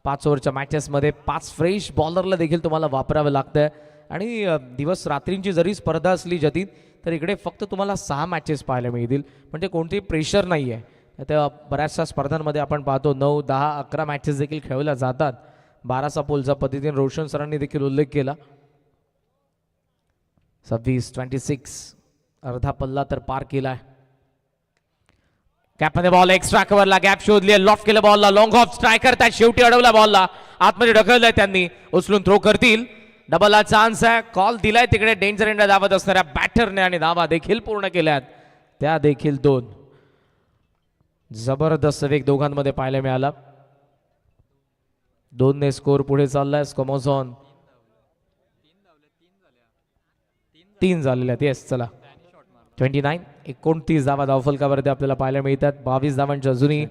5 ओव्हरच्या मॅचेसमध्ये 5 फ्रेश बॉलरला देखील तुम्हाला वापरावं लागतं आणि दिवस रात्रींची जरी स्पर्धा असली जतीन तर इकडे फक्त तुम्हाला 6 मॅचेस पाहायला मिळतील म्हणजे कोणतेही प्रेशर नाही आहे. त्या बऱ्याचशा स्पर्धांमध्ये आपण पाहतो 9, 10, 11 मॅचेस देखील खेळवल्या जातात. 12चा पोलचा पद्धतीने रोशन सरांनी देखील उल्लेख केला. 26, 26 अर्धा पल्ला तर पार केलाय. कॅपमध्ये बॉल एक्स्ट्रा कव्हरला गॅप शोधली, लॉफ्ट केलं बॉलला, लॉंग ऑफ स्ट्रायकर त्यात शेवटी अडवला बॉलला, आतमध्ये ढकललंय त्यांनी, उचलून थ्रो करतील. डबलला चान्स आहे, कॉल दिलाय तिकडे डेंजर एंड धावत असणाऱ्या बॅटरने आणि धावा देखील पूर्ण केल्यात त्या देखील 2. जबरदस्त वेग दोघांमध्ये पाहायला मिळाला. 2 ने स्कोर पुढे चाललाय. स्कोमोझॉन 3 झालेले आहेत. येस चला 29 29 धावा धावफलकावरती आपल्याला पाहायला मिळतात. 22 धावांच्या अजूनही.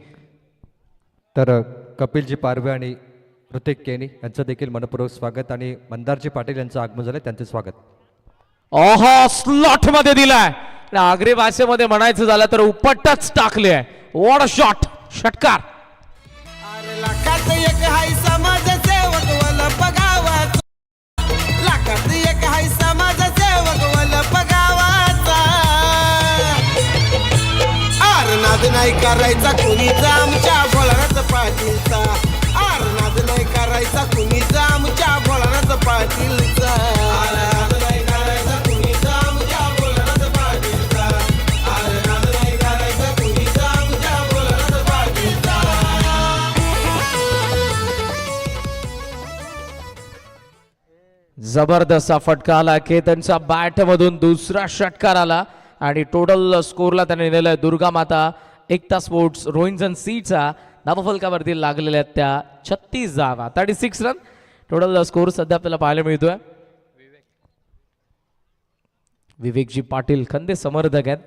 तर कपिलजी पारवे आणि ऋतिक केनी यांचं देखील मनपूर्वक स्वागत आणि मंदारजी पाटील यांचं आगमन झालं त्यांचे स्वागत. ओहो स्लॉट मध्ये दिलाय. आगरी भाषेमध्ये म्हणायचं झालं तर उपटच टाकले आहे. वॉट अ शॉट, षटकार. अरे लाखात एक हाय समाजसेवक वलप गावाचा, लाखात एक हाय समाजसेवक वलप गावाचा. आर नाद नाही करायचा कुणीचा आमच्या भोळानाथ पाटीलचा, आर नाद नाही करायचा कुणीचा आमच्या भोळानाथ पाटीलचा. आर नाद नाही करायचा कुणीचा आमच्या भोळानाथ पाटीलचा, आर नाद नाही करायचा कुणीचा आमच्या भोळानाथ पाटीलचा. जबरदस्त फटका आला. केतनच्या बॅट मधून दुसरा षटकार आला आणि टोटल स्कोरला त्याने नेलेलं दुर्गा माता एकता स्पोर्ट्स रोहिंजन सीचा धावफलकावरती लागलेल्या त्या 36 धावा, 36 रन टोटल स्कोर सध्या आपल्याला पाहायला मिळतोय. विवेकजी पाटील खंदे समर्थक आहेत.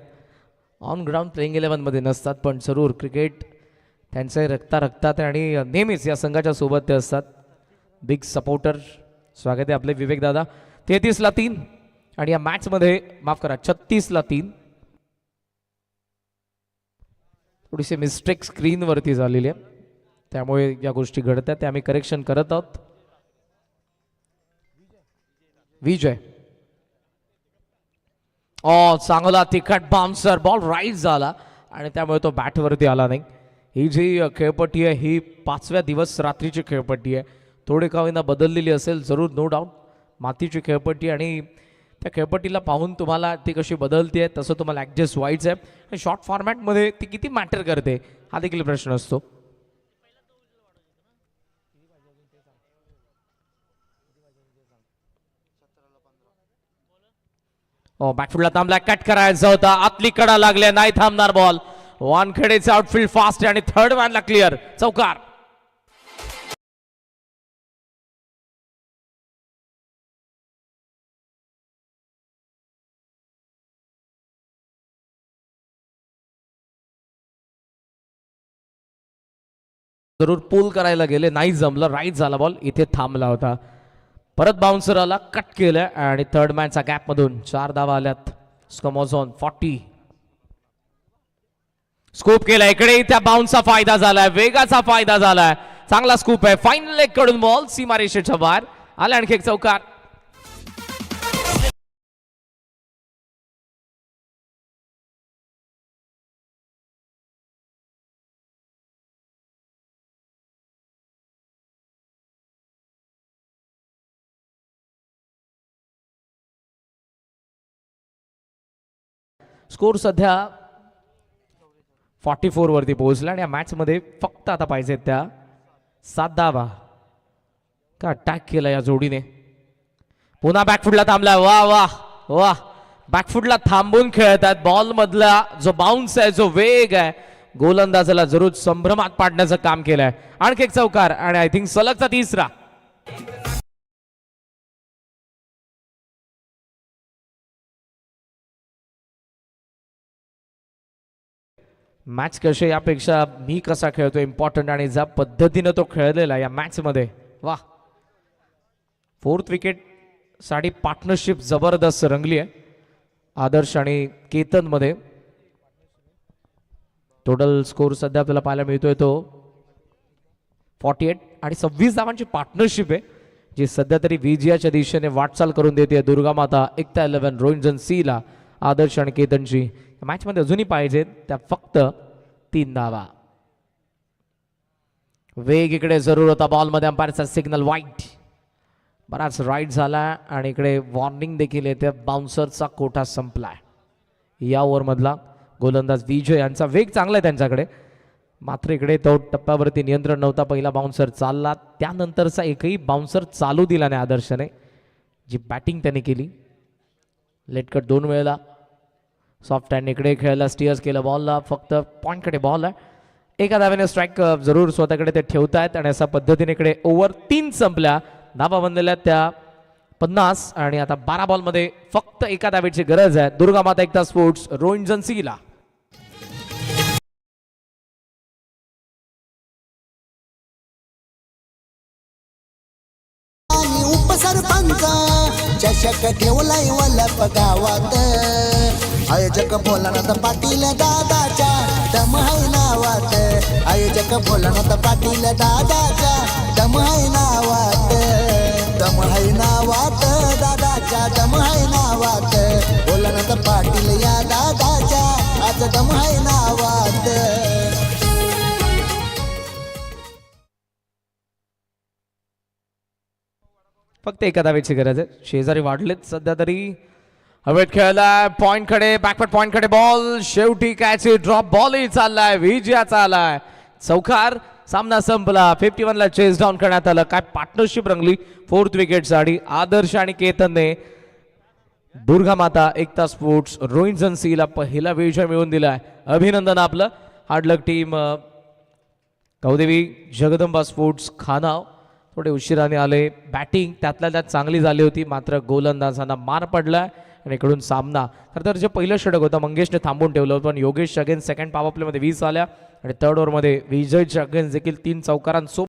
ऑन ग्राउंड प्लेइंग 11 मध्ये नसतात पण जरूर क्रिकेट त्यांचे रक्तात आणि नेहमीच या संघाच्या सोबत ते असतात. Big supporter. स्वागत आहे आपले विवेक दादा. 33ला 3 आणि या मॅच मध्ये माफ करा 36ला 3. थोडीशी मिस्टेक स्क्रीनवरती झालेली आहे त्यामुळे या गोष्टी घडतात त्या आम्ही करेक्शन करत आहोत. विजय चांगला तिखट बाउन्सर बॉल राईट झाला आणि त्यामुळे तो बॅटवरती आला नाही. ही जी खेळपट्टी आहे ही 5व्या दिवस रात्रीची खेळपट्टी आहे. थोडी का होईना बदललेली असेल जरूर, नो डाऊट. मातीची खेळपट्टी आणि त्या खेळपट्टीला पाहून तुम्हाला ती कशी बदलते तसं तुम्हाला ॲडजस्ट व्हायचं आहे. शॉर्ट फॉर्मॅटमध्ये ती किती मॅटर करते हा देखील प्रश्न असतो. बॅकफुटला थांबला, कट करायचा होता, आतली कडा लागल्या, नाही थांबणार बॉल. वानखेडेचा आउटफील्ड फास्ट आणि थर्ड मॅनला क्लिअर, चौकार. जरूर पूल करायला गेले, नाही जमलं, राईट झाला बॉल, इथे थांबला होता. परत बाउन्सर आला, कट केलं आणि थर्ड मॅनच्या गॅप मधून 4 धावा आल्यात. स्कोमोझॉन 40 स्कूप केला इकडे, त्या बाउन्सचा फायदा झालाय, वेगाचा फायदा झालाय, चांगला स्कूप आहे. फायनल लेग कडून बॉल सीमारेषेच्या बाहेर आला, आणखी एक चौकार. स्कोर सध्या 44 वरती पोहोचला आणि या मॅच मध्ये फक्त आता पाहिजे त्या 7 धावा. का अटॅक केला या जोडीने. पुन्हा बॅकफुटला थांबला, वा वा वा, बॅकफुटला थांबून खेळतात. बॉल मधला जो बाउन्स आहे, जो वेग आहे, गोलंदाजाला जरूर संभ्रमात पाडण्याचं काम केलंय. आणखी एक चौकार आणि आय थिंक सलगचा 3रा. मॅच कशी यापेक्षा मी कसा खेळतो इम्पॉर्टंट आणि ज्या पद्धतीने तो खेळलेला या मॅच मध्ये, वा. 4th विकेट साठी पार्टनरशिप जबरदस्त रंगली आहे आदर्श आणि केतन मध्ये. टोटल स्कोर सध्या आपल्याला पाहायला मिळतोय तो 48. आणि 26 धावांची पार्टनरशिप आहे जी सध्या तरी विजयाच्या दिशेने वाटचाल करून देते. दुर्गा माता एकता 11 रोहिंजन सीला आदर्श आणि केतनची या मॅचमध्ये अजूनही पाहिजेत त्या फक्त 3 धावा. वेग इकडे जरूर होता बॉलमध्ये. अंपायरचा सिग्नल वाईट, बराच राईट झाला आणि इकडे वॉर्निंग देखील येते. बाउन्सरचा कोटा संपलाय. या ओव्हरमधला गोलंदाज विजय यांचा वेग चांगला आहे त्यांच्याकडे, मात्र इकडे तो टप्प्यावरती नियंत्रण नव्हता. पहिला बाउन्सर चालला, त्यानंतरचा एकही बाउन्सर चालू दिला नाही आदर्शने. जी बॅटिंग त्याने केली, लेटकट 2 वेळेला सॉफ्ट हँड इकडे खेळायला स्टिअर्स केलं बॉलला. फक्त पॉईंटकडे बॉल आहे. एका धावेने स्ट्राईक जरूर स्वतःकडे ते ठेवतायत आणि अशा पद्धतीने इकडे ओव्हर 3 संपल्या. धावा बनलेल्या त्या 50 आणि आता 12 बॉलमध्ये फक्त एका धावेची गरज आहे. दुर्गा माता एकता स्पोर्ट्स रोहिंजन सीला. आणि उपसरपंच चषक ठेवलाय वलप गावात. आयोजक भोलानाथ पाटील दादाच्या दम आहे नावात. आयोजक भोलानाथ पाटील दादाच्या दम आहे नावात. दम आहे नावात दादाच्या दम आहे नावात. भोलानाथ पाटील या दादाच्या आज दम आहे नावात. फक्त एका धावेची गरज आहे. शेजारी वाढलेत सध्या तरी. हवेत खेळलाय पॉइंटकडे, बॅकवर्ड पॉइंटकडे बॉल. शेवटी कॅच ड्रॉप बॉलही चाललाय, विजयाचा आलाय चौकार. सामना संपला. 51 ला चेस डाऊन करण्यात आलं. काय पार्टनरशिप रंगली 4th विकेटसाठी. आदर्श आणि केतनने दुर्गा माता एकता स्पोर्ट्स रोहिंजन सीला पहिला विजय मिळवून दिलाय. अभिनंदन आपलं. हार्डलक टीम कौदेवी जगदंबा स्पोर्ट्स खानाव थोडे उशिराने आले. बॅटिंग त्यातल्या त्यात चांगली झाली होती, मात्र गोलंदाजांना मार पडलाय आणि इकडून सामना. खरं तर जे पहिलं षटक होतं मंगेशने थांबून ठेवलं होतं, पण योगेश अगेन्स्ट सेकंड पॉवर प्लेमध्ये 20 आल्या आणि 3rd ओव्हरमध्ये विजयच्या अगेन्स्ट देखील 3 चौकारांसोबत